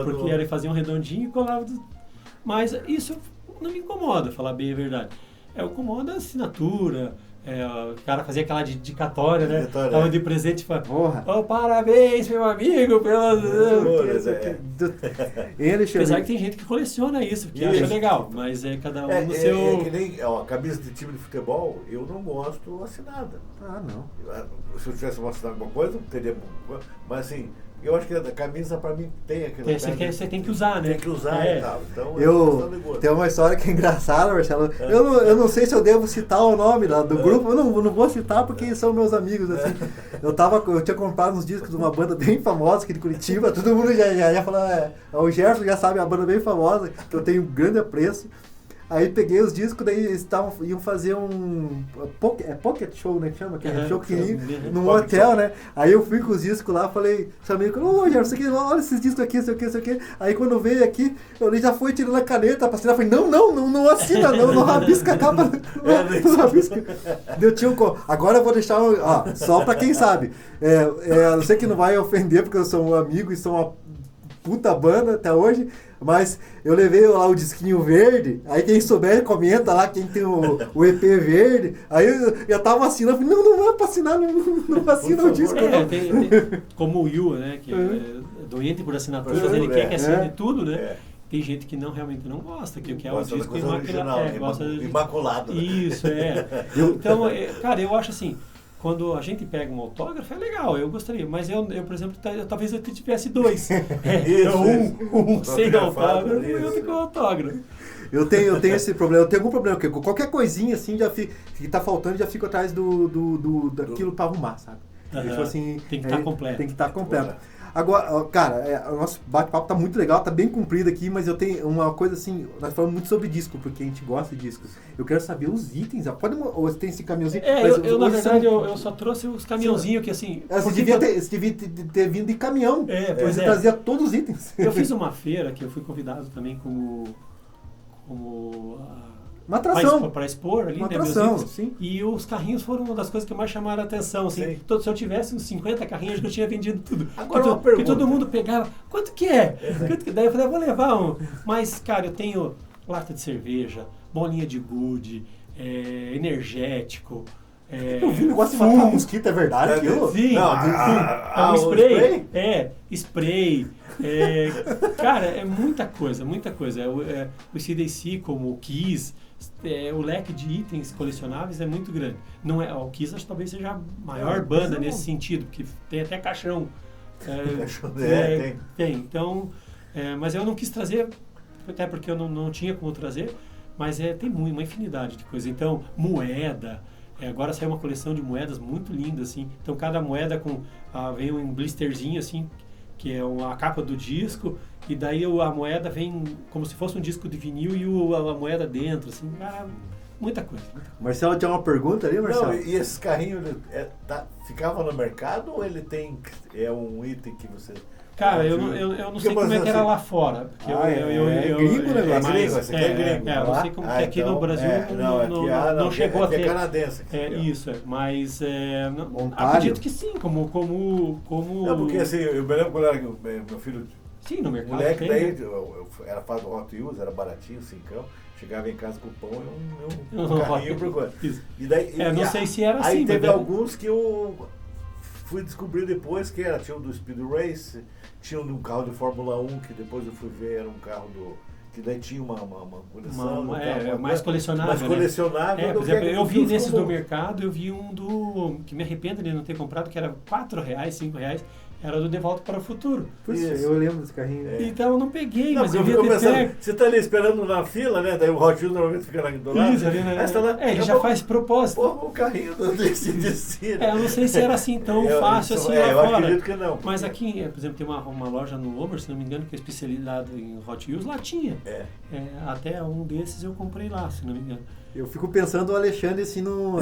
S2: porque eles faziam um redondinho e colavam. Mas isso não me incomoda, falar bem a verdade. Incomoda a assinatura. O cara fazia aquela dedicatória, né? Tava de presente para parabéns, meu amigo, apesar que tem gente que coleciona isso, que acha legal, mas cada um no seu...
S3: que nem camisa de time de futebol, eu não gosto assinada.
S1: Não.
S3: Se eu tivesse assinado alguma coisa, não teria... Mas assim, eu acho que a camisa pra mim tem aquilo.
S2: Você tem que usar, né?
S3: Tem que usar e tal. Então,
S1: tem uma história que é engraçada, Marcelo. Eu não sei se eu devo citar o nome lá do grupo. Eu não vou citar porque são meus amigos, assim. Eu tinha comprado uns discos de uma banda bem famosa aqui de Curitiba. Todo mundo já falou, o Gerson já sabe, a banda bem famosa, que eu tenho um grande apreço. Aí peguei os discos, daí eles iam fazer um pocket show, né, que chama? Que é show pequenininho, num hotel, né? Aí eu fui com os discos lá, falei, seu amigo, Gerson, olha esses discos aqui, sei o que. Aí quando veio aqui, ele já foi tirando a caneta pra assinar, falei, não assina, não rabisca a capa, não rabisca. Agora eu vou deixar, só pra quem sabe, eu sei que não vai ofender, porque eu sou um amigo e sou uma puta banda até hoje, mas eu levei lá o disquinho verde, aí quem souber comenta lá, quem tem o EP verde, aí eu tava assinando, falei, não é pra assinar, não assina o disco.
S2: Tem, como o Will, né, que é doente por assinaturas, ele quer que assine tudo, né? Tem gente que realmente não gosta, que quer o disco
S3: imaculado.
S2: Isso, Então, cara, eu acho assim, quando a gente pega um autógrafo, é legal, eu gostaria. Mas eu por exemplo, talvez eu tivesse 2. Um sem autógrafo e outro com autógrafo.
S1: Eu tenho esse problema. Eu tenho algum problema, porque qualquer coisinha assim que tá faltando, já fico atrás daquilo pra arrumar, sabe? Tipo assim,
S2: tem que estar completo.
S1: Tem que estar completo. Agora, cara, o nosso bate-papo tá muito legal, tá bem comprido aqui, mas eu tenho uma coisa assim, nós falamos muito sobre disco, porque a gente gosta de discos. Eu quero saber os itens, ou tem esse caminhãozinho?
S2: Eu na verdade, eu só trouxe os caminhãozinhos que assim...
S1: Você devia ter vindo de caminhão, você trazia todos os itens.
S2: Eu fiz uma feira que eu fui convidado também como
S1: uma atração.
S2: Para expor ali,
S1: uma
S2: né,
S1: atração,
S2: meus itens.
S1: sim.
S2: E os carrinhos foram uma das coisas que mais chamaram a atenção. Assim. Se eu tivesse uns 50 carrinhos, eu tinha vendido tudo.
S3: Agora
S2: porque todo mundo pegava, quanto que é? Daí eu falei, vou levar um. Mas, cara, eu tenho lata de cerveja, bolinha de gude, energético.
S1: Eu vi o negócio de matar mosquito, é verdade aquilo?
S2: Sim.
S3: Não,
S2: um spray. Spray. Cara, é muita coisa, muita coisa. O CDC, como o Kiss, o leque de itens colecionáveis é muito grande. Não é, o Kiss acho que talvez seja a maior banda nesse sentido, porque tem até caixão. Tem. Então, mas eu não quis trazer, até porque eu não tinha como trazer, mas tem uma infinidade de coisas. Então, moeda. Agora saiu uma coleção de moedas muito linda, assim. Então, cada moeda vem um blisterzinho, assim, que é a capa do disco, e daí a moeda vem como se fosse um disco de vinil e a moeda dentro, assim. Muita coisa.
S1: Marcelo, tinha uma pergunta ali, Marcelo?
S3: Não, e esses carrinhos, ficavam no mercado ou ele é um item que você...
S2: Cara, eu não sei como é que era lá fora. Porque
S1: gringo o negócio.
S3: Esse aqui é gringo.
S2: Eu não sei como que aqui no Brasil não chegou a ter.
S3: É canadense.
S2: Isso, mas acredito que sim, como...
S3: Não, porque assim, eu me lembro quando era meu filho...
S2: Sim, no mercado.
S3: Moleque, daí era fase do Hot Wheels, era baratinho, 5. Chegava em casa com o pão e um carrinho por coisa. E daí,
S2: não sei se era assim.
S3: Aí teve alguns que eu fui descobrir depois que tinha um do Speed Race, tinha um carro de Fórmula 1, que depois eu fui ver, era um carro que daí tinha uma coleção.
S2: Mais colecionável.
S3: Mais colecionável.
S2: Por exemplo, eu vi nesses do mercado, eu vi um que me arrependo de não ter comprado, que era R$4, R$5. Era do De Volta para o Futuro.
S1: Eu lembro desse carrinho.
S2: Então eu não peguei, mas eu vi
S3: Você tá ali esperando na fila, né? Daí o Hot Wheels normalmente fica do lado.
S2: Isso, ali, né? Aí você tá lá, ele já faz propósito.
S3: O carrinho desse né?
S2: Eu não sei se era assim tão fácil assim lá
S3: eu
S2: fora.
S3: Acredito que não.
S2: Mas aqui, por exemplo, tem uma loja no Homer, se não me engano, que é especializada em Hot Wheels, lá tinha. Até um desses eu comprei lá, se não me engano.
S1: Eu fico pensando o Alexandre assim no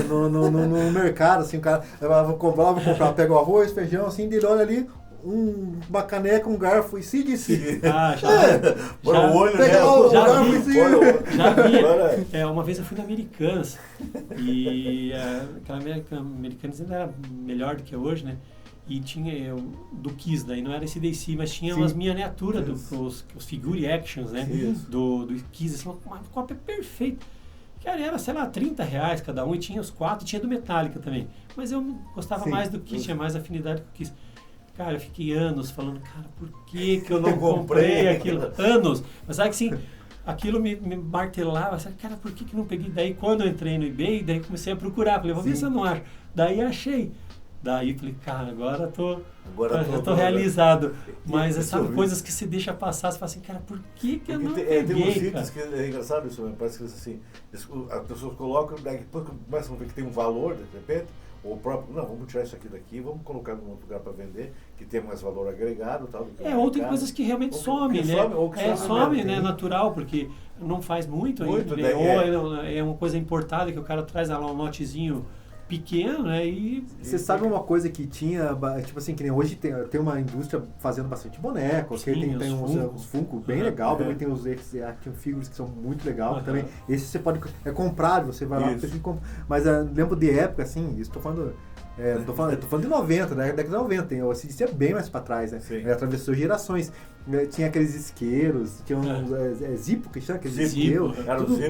S1: mercado, assim, o cara vou comprar, pega o arroz, feijão, assim, dele olha ali, uma caneca, um garfo e se disse.
S3: Bora o olho,
S2: já vi. Uma vez eu fui na Americanas e aquela Americanas ainda era melhor do que hoje, né? E tinha do Kiss, daí não era esse DC, mas tinha umas miniaturas os figure actions, né? Do Kiss, assim, uma cópia perfeita. Cara, era, sei lá, R$30 cada um, e tinha os 4, tinha do Metallica também. Mas eu gostava mais do Kiss, tinha mais afinidade com o Kiss. Cara, eu fiquei anos falando, cara, por que eu não comprei aquilo? Anos! Mas sabe que assim, aquilo me martelava, sabe, cara, por que não peguei? Daí quando eu entrei no eBay, daí comecei a procurar, falei, vou ver se eu não acho. Daí achei. Daí falei, cara, agora eu tô realizado. Mas sabe, coisas que se deixa passar, você fala assim, cara, por que eu não peguei,
S3: tem uns itens que é engraçado isso, parece que assim, as pessoas colocam, daí depois começam a ver que tem um valor, de repente, ou o próprio, não, vamos tirar isso aqui daqui, vamos colocar num outro lugar para vender, que tem mais valor agregado, tal.
S2: Ou tem coisas que realmente somem, né? Some, né? Natural, porque não faz muito ainda, né? Ou é uma coisa importada que o cara traz lá um lotezinho pequeno, né? E
S1: você sabe uma coisa que tinha, tipo assim, que nem hoje tem uma indústria fazendo bastante bonecos, que tem uns Funko bem legal, também tem os action figures que são muito legal também. Esse você pode, é comprável, você vai lá, você compra. Mas lembro de época, assim, isso tô falando de 90, né? Década de 90, isso é bem mais pra trás, né? Atravessou gerações. Tinha aqueles isqueiros, tinha uns Zippo, que chama aqueles isqueiros,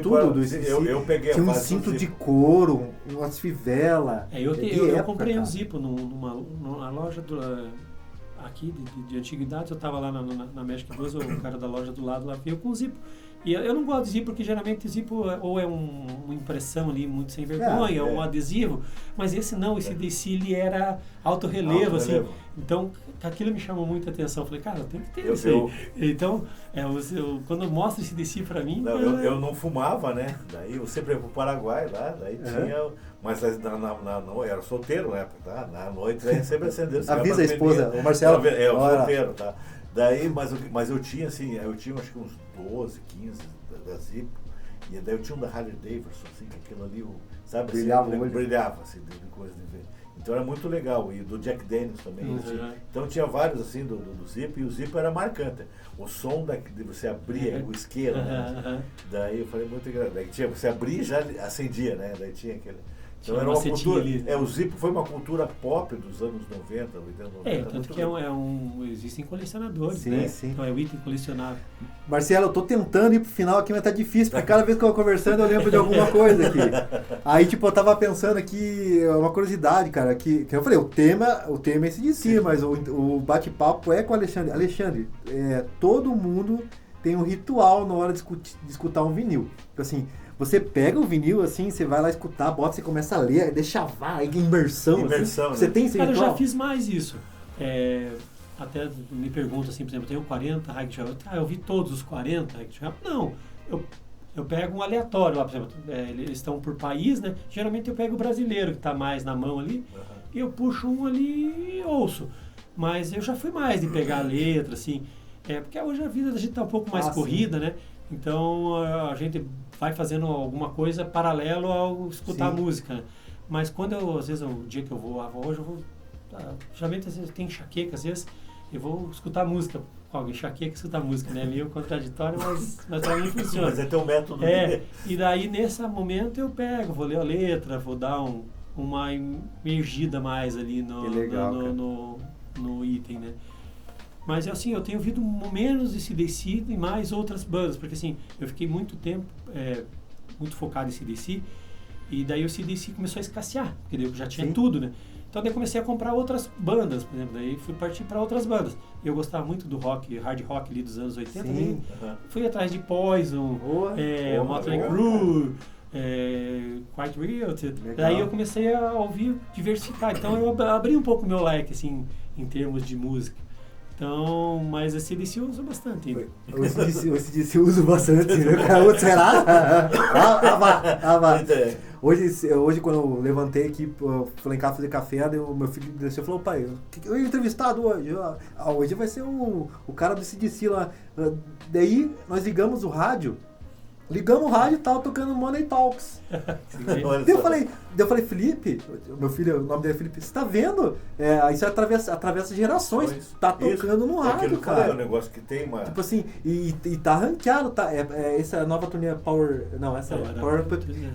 S1: tudo.
S3: Eu peguei
S1: tinha um cinto de couro, umas fivelas.
S2: Eu comprei um Zippo numa loja aqui de antiguidades. Eu tava lá na Magic Bus, o cara da loja do lado lá veio com o Zippo. E eu não gosto de Zippo porque geralmente Zippo ou é uma impressão ali muito sem vergonha, ou um adesivo, mas esse não, esse DC ele era alto relevo, assim. Então aquilo me chamou muita atenção. Eu falei, cara, tem que ter isso aí. Então, quando eu mostro esse DC pra mim...
S3: Não, eu não fumava, né? Daí eu sempre ia pro Paraguai lá, daí tinha... Mas eu era solteiro na época, tá? Na noite aí sempre acendeu.
S1: Avisa a esposa, o Marcelo.
S3: Eu solteiro, tá? Daí, mas eu tinha assim, acho que uns 12, 15 da Zippo, e daí eu tinha um da Harley Davidson, assim, que aquilo ali, sabe, brilhava assim, de coisa de ver. Então era muito legal, e do Jack Daniels também. Assim. Então tinha vários assim do Zippo, e o Zippo era marcante. O som de você abrir o isqueiro, né? Daí eu falei muito engraçado. Daí você abria e já acendia, né? Daí tinha aquele... Então era uma cultura, ali, né? O Zippo foi uma cultura pop dos anos 90, 80, 90.
S2: Tanto que existem colecionadores,
S1: sim,
S2: né?
S1: Sim.
S2: Então é o item colecionável.
S1: Marcelo, eu tô tentando ir pro final aqui, mas tá difícil, porque cada vez que eu vou conversando eu lembro de alguma coisa aqui. Aí, tipo, eu tava pensando aqui, uma curiosidade, cara, que eu falei, o tema é esse de si, mas o bate-papo é com o Alexandre. Alexandre, todo mundo tem um ritual na hora de escutar um vinil. Então, assim... Você pega o vinil, assim, você vai lá escutar, bota, você começa a ler, deixa imersão. Assim.
S3: Né?
S1: Você tem esse
S2: ritual?
S1: Cara,
S2: eu já fiz mais isso. Até me perguntam assim, por exemplo, eu tenho 40 High Travel. Eu vi todos os 40 High Travel? Não. Eu pego um aleatório lá, por exemplo, eles estão por país, né? Geralmente eu pego o brasileiro, que está mais na mão ali, e eu puxo um ali e ouço. Mas eu já fui mais de pegar a letra, assim, porque hoje a vida da gente está um pouco mais corrida, né? Então a gente vai fazendo alguma coisa paralelo ao escutar a música, né? Mas quando às vezes, o dia que eu vou, hoje eu vou, geralmente às vezes tem enxaqueca, às vezes eu vou escutar música, enxaqueca escutar música, né? É meio contraditório, mas pra mim funciona.
S3: Mas é teu método.
S2: E daí nesse momento eu vou ler a letra, vou dar uma imergida mais ali no item, né? Mas assim, eu tenho ouvido menos esse DC e mais outras bandas, porque assim, eu fiquei muito tempo muito focado em CDC, e daí o CDC começou a escassear, porque daí eu já tinha tudo, né? Então daí comecei a comprar outras bandas, por exemplo, daí fui partir para outras bandas. Eu gostava muito do hard rock ali dos anos 80, né? Fui atrás de Poison, Motley Crue, Quiet Riot. Daí eu comecei a ouvir, diversificar. Então eu abri um pouco o meu leque, assim, em termos de música. Então, mas a CDC eu uso bastante.
S1: O CDC eu uso bastante. Será? Hoje, quando eu levantei aqui, falei em casa fazer café, o meu filho desceu e falou, pai, eu ia entrevistado hoje. Hoje vai ser o cara do CDC lá. Daí, nós ligamos o rádio e tava tocando Money Talks. Daí eu falei, Felipe, meu filho, o nome dele é Felipe, você tá vendo? Isso atravessa gerações. Tá tocando no rádio, cara.
S3: É um negócio que tem uma...
S1: Tipo assim, e tá ranqueado, tá? Essa nova turnê Power... Não, essa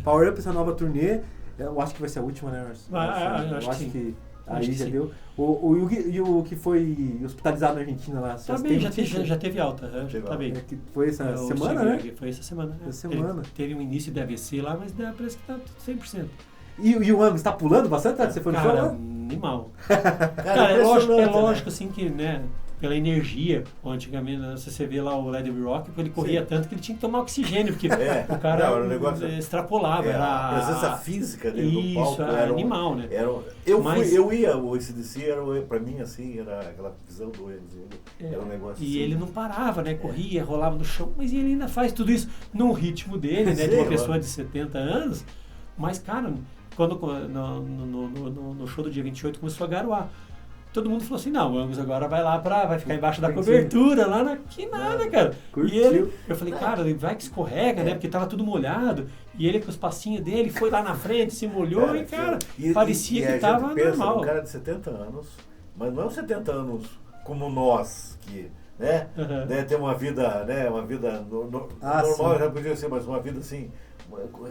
S1: Power Up, essa nova turnê, eu acho que vai ser a última, né?
S2: Eu acho que
S1: aí já deu. O que foi hospitalizado na Argentina lá.
S2: Tá bem, já teve alta. Tá bem.
S1: Foi essa semana, né?
S2: Foi essa semana.
S1: Ele
S2: teve um início de AVC lá, mas parece que tá 100%.
S1: E o Angus tá pulando bastante? Você foi no show, né?
S2: Animal. Cara, é lógico assim que, né? Pela energia, antigamente, você vê lá o Led Rock, ele corria tanto que ele tinha que tomar oxigênio, porque o cara extrapolava.
S3: A presença física dele no palco
S2: era animal, né?
S3: Eu ia, o ACDC, pra mim, assim, era aquela visão do era um negócio
S2: e
S3: assim,
S2: ele não parava, né? Corria, rolava no chão, mas ele ainda faz tudo isso no ritmo dele, né? De uma pessoa de 70 anos. Mas, cara, quando no show do dia 28 começou a garoar, todo mundo falou assim, não, o Angus agora vai ficar embaixo da cobertura, lá que nada, cara.
S1: Curtiu.
S2: E eu falei, cara, ele vai que escorrega, né? Porque tava tudo molhado. E ele com os passinhos dele, foi lá na frente, se molhou e, cara, parecia que tava normal.
S3: Um cara de 70 anos, mas não é 70 anos como nós, que, né? Tem uma vida, né? Uma vida normal, já podia ser, mas uma vida assim,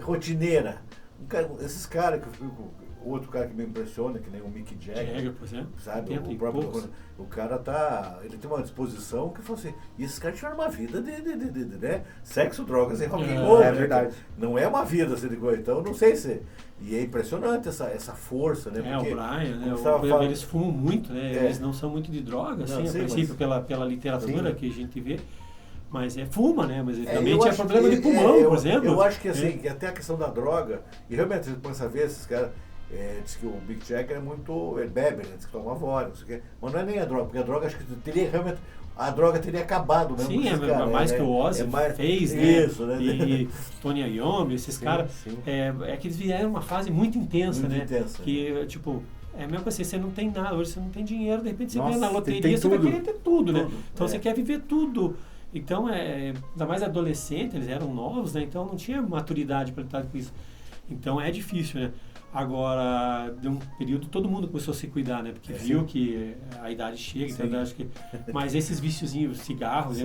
S3: rotineira. Esses caras que eu fico... Outro cara que me impressiona, que nem o Mick Jagger,
S2: por exemplo,
S3: sabe? O cara ele tem uma disposição que falou assim, e esses caras tiveram uma vida de né? Sexo, drogas e rock and roll.
S1: É verdade.
S3: Não é uma vida assim de coisa. Então, não sei se... E é impressionante essa força, né?
S2: Porque, o Brian, né? Eles fumam muito, né? Eles não são muito de drogas, assim, a princípio, pela literatura que a gente vê. Mas fuma, né? Mas ele também tinha problema de pulmão, por exemplo.
S3: Eu acho que assim, até a questão da droga, e realmente você começa a ver esses caras, diz que o Mick Jagger ele bebe, né? Diz que toma vodka, não sei o quê. Mas não é nem a droga, porque a droga acho que teria realmente. A droga teria acabado mesmo.
S2: Sim, mais que o Ozzy fez, né?
S3: Isso, né?
S2: E Tony Iommi, esses caras. É que eles vieram uma fase muito intensa, né? Que, tipo, é mesmo assim, você não tem nada, hoje você não tem dinheiro, de repente você ganha na loteria, você vai querer ter tudo, né? Então você quer viver tudo. Então, ainda mais adolescente, eles eram novos, né? Então não tinha maturidade para lidar com isso. Então é difícil, né? Agora, de um período, todo mundo começou a se cuidar, né? Porque viu que a idade chega, então acho que... Mas esses viciozinhos, cigarros,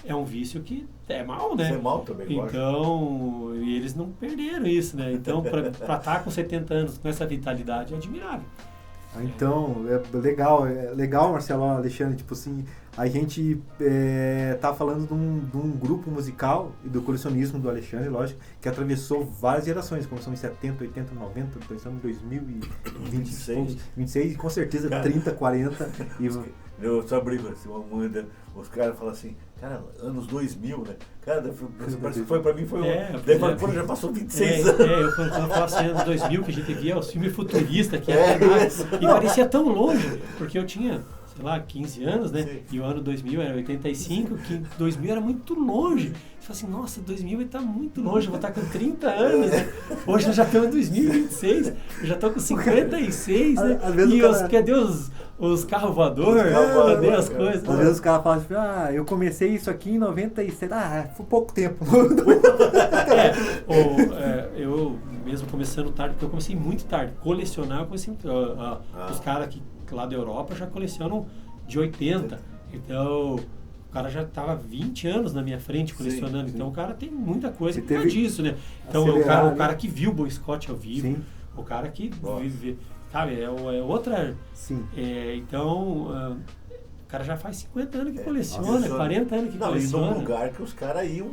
S2: é um vício que é mal, né?
S3: É mal também,
S2: então, e eles não perderam isso, né? Então, para estar com 70 anos, com essa vitalidade, é admirável.
S1: Então, é legal, Marcelo, Alexandre, tipo assim, a gente tá falando de um grupo musical e do colecionismo do Alexandre, lógico, que atravessou várias gerações, começou em 70, 80, 90, estamos em 2026, 26 e com certeza 30, 40.
S3: Eu só brinco assim, os caras falam assim, cara, anos 2000, né? Cara, parece que foi pra mim, foi um... já passou 26 anos.
S2: Eu falo assim, anos 2000, que a gente via os filmes futuristas, que e parecia tão longe, porque eu tinha... sei lá, 15 anos, né? Sim. E o ano 2000 era 85, que 2000 era muito longe. Você fala assim, nossa, 2000 está muito longe, eu vou estar com 30 anos, né? Hoje eu já estou em 2026, eu já estou com 56, né? E cadê os carros voadores? Cadê as coisas?
S1: Às vezes os caras falam assim, eu comecei isso aqui em 97, foi pouco tempo.
S2: Eu mesmo começando tarde, porque eu comecei muito tarde, colecionar, eu comecei os caras que lá da Europa já colecionam de 80, então o cara já estava 20 anos na minha frente colecionando, então o cara tem muita coisa por causa disso, né? Então o cara que viu o Bon Scott ao vivo, o cara que vive, sabe, é outra...
S1: Sim.
S2: Então... o cara já faz 50 anos que coleciona, 40 anos que coleciona.
S3: E num lugar que os caras iam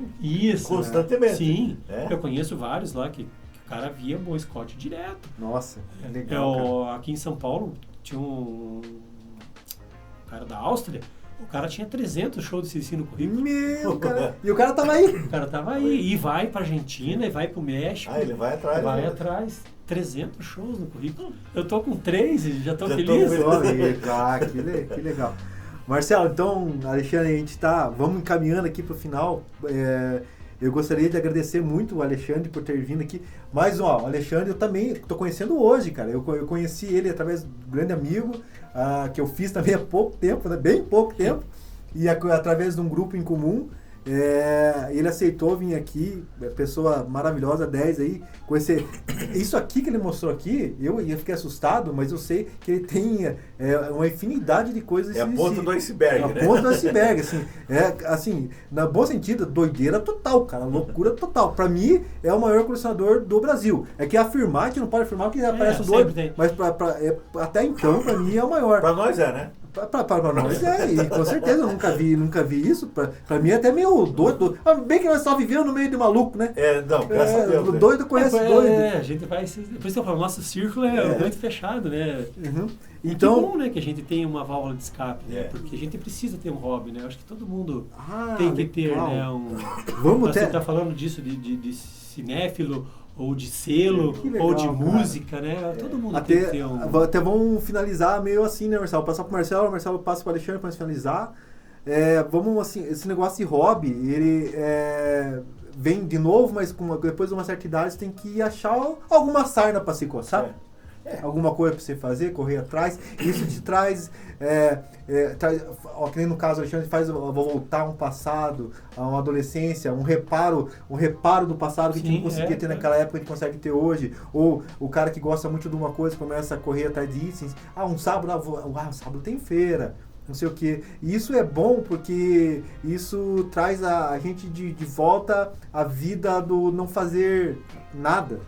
S2: constantemente. Sim, eu conheço vários lá que o cara via Bon Scott direto.
S1: Nossa, legal,
S2: aqui em São Paulo tinha um cara da Áustria, o cara tinha 300 shows de CC no currículo.
S1: E o cara tava aí.
S2: O cara tava aí. E vai pra Argentina, e vai pro México.
S3: Ele vai atrás.
S2: Vai atrás. 300 shows no currículo. Eu tô com 3 e já tô feliz.
S1: Que legal. Marcelo, então, Alexandre, a gente vamos encaminhando aqui pro final. Eu gostaria de agradecer muito o Alexandre por ter vindo aqui. Mas, o Alexandre eu também estou conhecendo hoje, cara. Eu conheci ele através do grande amigo, que eu fiz também há pouco tempo, né? Bem pouco tempo. E através de um grupo em comum. Ele aceitou vir aqui, pessoa maravilhosa, 10 aí, conhecer. Isso aqui que ele mostrou aqui, eu fiquei assustado, mas eu sei que ele tem uma infinidade de coisas.
S3: É a ponta do iceberg,
S1: né? A ponta do iceberg, assim, na bom sentido, doideira total, cara, loucura total. Pra mim, é o maior colecionador do Brasil. É que afirmar, que não pode afirmar que aparece o doido, mas até então, pra mim, é o maior.
S3: Pra nós né?
S1: Pra nós e com certeza eu nunca vi isso. Pra mim é até meio doido. Bem que nós só vivemos no meio de maluco, né?
S3: Graças a Deus.
S1: Doido conhece doido.
S2: A gente vai. Por isso que eu falo, nosso círculo é muito fechado, né?
S1: Uhum.
S2: Então, que bom, né, que a gente tem uma válvula de escape, né? Porque a gente precisa ter um hobby, né? Eu acho que todo mundo tem que ter, né? Você tá falando disso de cinéfilo, ou de selo, legal, ou de música, né? Todo mundo tem que ter um...
S1: Até vamos finalizar meio assim, né, Marcelo? Passar pro Marcelo, o Marcelo passa pro Alexandre para finalizar. Vamos assim, esse negócio de hobby, ele vem de novo, mas depois de uma certa idade você tem que achar alguma sarna para se coçar. Alguma coisa para você fazer, correr atrás. Isso te traz, que nem no caso, Alexandre faz, vou voltar a um passado, a uma adolescência, um reparo do passado que a gente não conseguia ter naquela época, a gente consegue ter hoje. Ou o cara que gosta muito de uma coisa começa a correr atrás disso. Um sábado, sábado tem feira, não sei o que. E isso é bom porque isso traz a gente de volta à vida do não fazer nada.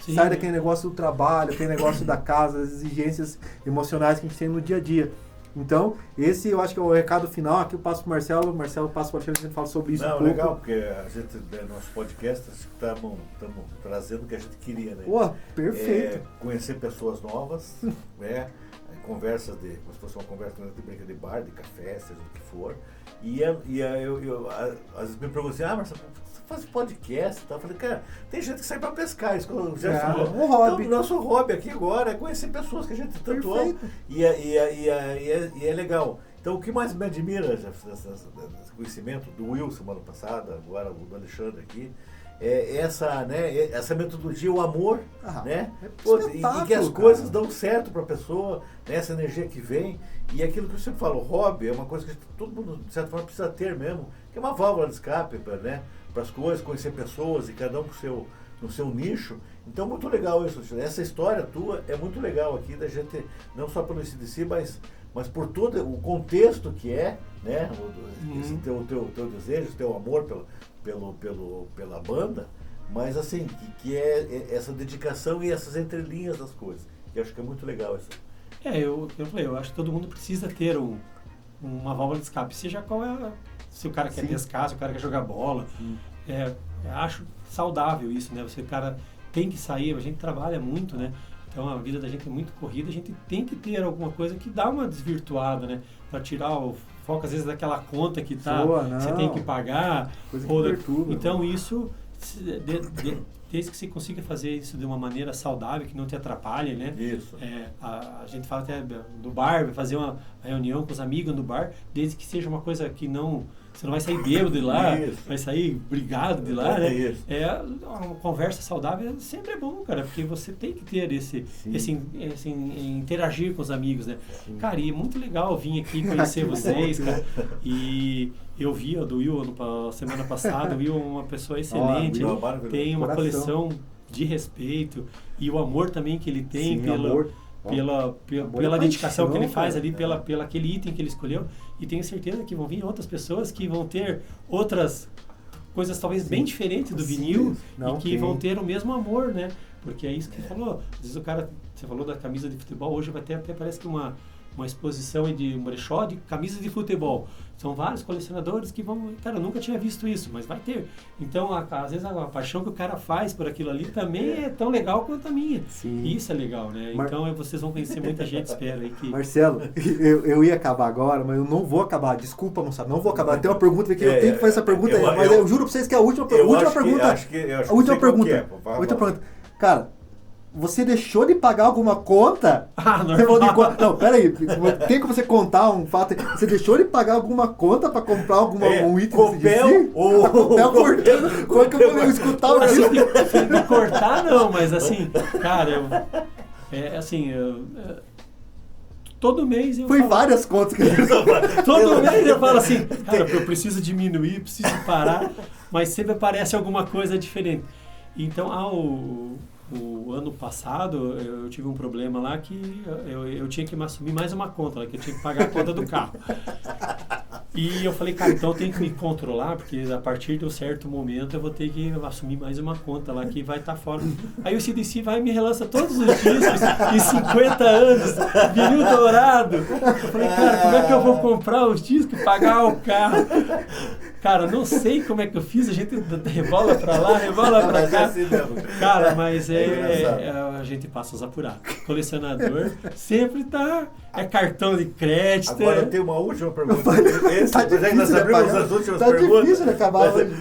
S1: Sim. Sai daquele negócio do trabalho, aquele negócio da casa, as exigências emocionais que a gente tem no dia a dia. Então, esse eu acho que é o recado final. Aqui eu passo para o Marcelo passa para o Alexandre, a gente fala sobre isso um pouco.
S3: Legal, porque a gente, nosso podcast, estamos trazendo o que a gente queria, né?
S1: Perfeito.
S3: Conhecer pessoas novas, conversas como se fosse uma conversa de brinca de bar, de café, seja do que for. E eu às vezes me perguntam assim, mas você faz podcast e tal. Eu falei, cara, tem gente que sai pra pescar, isso que eu já falou.
S1: Um hobby.
S3: Então, nosso hobby aqui agora é conhecer pessoas que a gente tanto ama. E é legal. Então, o que mais me admira, esse conhecimento do Will semana passada, agora o do Alexandre aqui, é essa metodologia, o amor, né? E que as coisas dão certo para a pessoa, né? Essa energia que vem. E aquilo que eu sempre falo, hobby é uma coisa que todo mundo, de certa forma, precisa ter mesmo, que é uma válvula de escape, né? Para as coisas, conhecer pessoas e cada um no seu nicho. Então, muito legal isso. Essa história tua é muito legal aqui, da gente, não só pelo ICDC, mas por todo o contexto que é, né? Esse teu desejo, teu amor pela banda, mas assim, que é essa dedicação e essas entrelinhas das coisas. Que eu acho que é muito legal isso.
S2: Eu acho que todo mundo precisa ter uma válvula de escape, seja qual é, se o cara quer pescar, se o cara quer jogar bola. Acho saudável isso, né? O cara tem que sair, a gente trabalha muito, né? Então a vida da gente é muito corrida, a gente tem que ter alguma coisa que dá uma desvirtuada, né? Para tirar o foco, às vezes, daquela conta que você tem que pagar.
S1: Coisa que perturba,
S2: então isso, desde que você consiga fazer isso de uma maneira saudável, que não te atrapalhe, né?
S3: Isso.
S2: A gente fala até do bar, fazer uma reunião com os amigos no bar, desde que seja uma coisa que você não vai sair bêbado de lá, vai sair brigado de lá, né? Uma conversa saudável sempre é bom, cara, porque você tem que ter esse interagir com os amigos, né? Sim. Cara, e é muito legal vir aqui conhecer vocês, cara. E eu vi do Will semana passada, o Will é uma pessoa excelente, tem uma coleção de respeito e o amor também que ele tem pela dedicação que ele faz ali, pela aquele item que ele escolheu, e tenho certeza que vão vir outras pessoas que vão ter outras coisas talvez bem diferentes do vinil e que vão ter o mesmo amor, né? Porque é isso que você falou. Às vezes você falou da camisa de futebol, hoje vai ter até parece que uma exposição de um brechó de camisas de futebol. São vários colecionadores que vão... Cara, eu nunca tinha visto isso, mas vai ter. Então, às vezes, a paixão que o cara faz por aquilo ali também é tão legal quanto a minha. Sim. E isso é legal, né? Então, vocês vão conhecer muita gente, espero aí que...
S1: Marcelo, eu ia acabar agora, mas eu não vou acabar. Desculpa, moçada, não vou acabar. Tem uma pergunta que eu tenho que fazer essa pergunta, mas eu juro pra vocês que é a última pergunta. A última pergunta. Cara, você deixou de pagar alguma conta? Não, peraí. Tem como você contar um fato? Você deixou de pagar alguma conta pra comprar um item desse
S3: CDC?
S1: Copel cortando. Como é que eu vou escutar o
S2: assim, de cortar não, mas assim, cara, todo mês eu falo,
S1: várias contas que
S2: todo mês eu falo assim, cara, eu preciso diminuir, preciso parar, mas sempre aparece alguma coisa diferente. Então, o ano passado eu tive um problema lá que eu tinha que assumir mais uma conta, que eu tinha que pagar a conta do carro. E eu falei, cara, então eu tenho que me controlar, porque a partir de um certo momento eu vou ter que assumir mais uma conta lá que vai estar fora. Aí o CDC vai e me relança todos os discos em 50 anos, vinil dourado. Eu falei, cara, como é que eu vou comprar os discos e pagar o carro? Cara, não sei como é que eu fiz, a gente rebola pra lá, rebola pra cá. Cara, mas a gente passa os apurados. Colecionador sempre é cartão de crédito.
S3: Agora eu tenho uma última pergunta. Nós abrimos as últimas perguntas.
S1: Difícil de acabar hoje.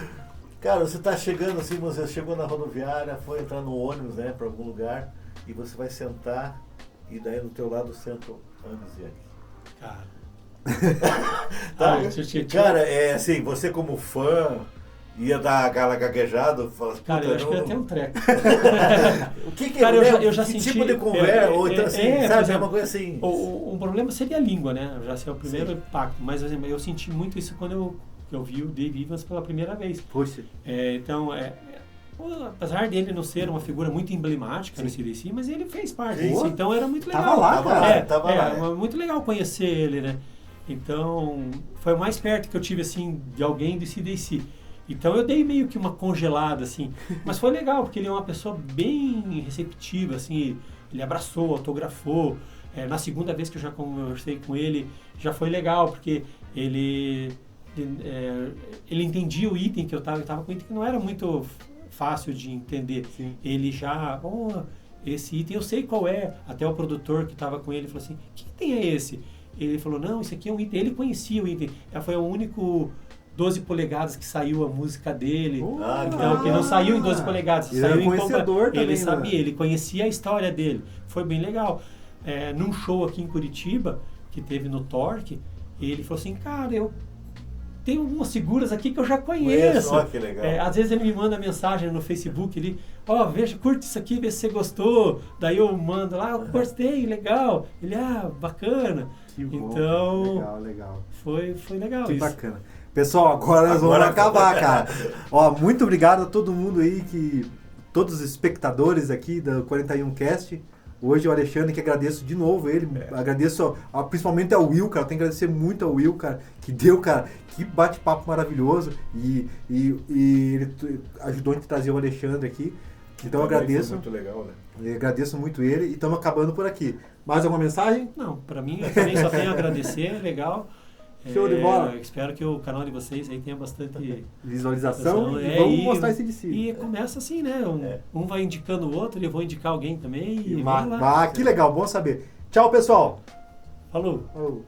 S3: Cara, você está chegando assim, você chegou na rodoviária, foi entrar no ônibus, né, para algum lugar, e você vai sentar, e daí do teu lado senta o Angus.
S2: Cara.
S3: Cara, assim, você como fã ia dar aquela gaguejada, fala,
S2: cara, eu acho que eu ia ter um treco.
S3: O que
S2: cara, eu já
S3: que
S2: senti,
S3: tipo de conversa, ou então assim, sabe, é uma coisa assim.
S2: O problema seria a língua, né? Já seria o primeiro impacto, mas eu senti muito isso quando eu vi o Dave Evans pela primeira vez.
S1: Puxa.
S2: Então, apesar dele não ser uma figura muito emblemática no CDC, mas ele fez parte disso, então era muito legal.
S3: Tava lá.
S2: Muito legal conhecer ele, né? Então, foi o mais perto que eu tive, assim, de alguém do CDC. Então, eu dei meio que uma congelada, assim. Mas foi legal, porque ele é uma pessoa bem receptiva, assim. Ele abraçou, autografou. Na segunda vez que eu já conversei com ele, já foi legal, porque ele entendia o item que eu estava com um item que não era muito fácil de entender.
S1: Sim.
S2: Ele já... esse item eu sei qual é. Até o produtor que estava com ele falou assim, que item é esse? Ele falou, não, esse aqui é um item. Ele conhecia o item. Foi o único 12 polegadas que saiu a música dele. Então, que não saiu em 12 polegadas.
S1: Ele
S2: saiu
S1: era conhecedor também.
S2: Ele sabia, ele conhecia a história dele. Foi bem legal. Num show aqui em Curitiba, que teve no Torque, ele falou assim, cara, eu tenho algumas figuras aqui que eu já conheço.
S3: Que legal.
S2: Às vezes ele me manda mensagem no Facebook ali, veja, curte isso aqui, vê se você gostou. Daí eu mando lá, eu gostei, legal. Ele, bacana.
S1: Que bom,
S2: então,
S1: legal.
S2: Foi legal
S1: que
S2: isso.
S1: Bacana. Pessoal, agora nós vamos acabar, cara. Muito obrigado a todo mundo aí, todos os espectadores aqui do 41Cast. Hoje o Alexandre, que agradeço de novo ele, agradeço principalmente ao Will, cara, eu tenho que agradecer muito ao Will, cara, que deu, cara, que bate-papo maravilhoso e ele ajudou a gente trazer o Alexandre aqui, então eu agradeço.
S3: Muito legal, né?
S1: Eu agradeço muito ele e estamos acabando por aqui. Mais alguma mensagem?
S2: Não, para mim, eu também só tenho a agradecer, legal.
S1: Show de bola.
S2: Espero que o canal de vocês aí tenha bastante
S1: visualização e vamos mostrar esse de si.
S2: E começa assim, né? Um vai indicando o outro, eu vou indicar alguém também.
S1: Que legal, bom saber. Tchau, pessoal.
S2: Falou.
S1: Falou.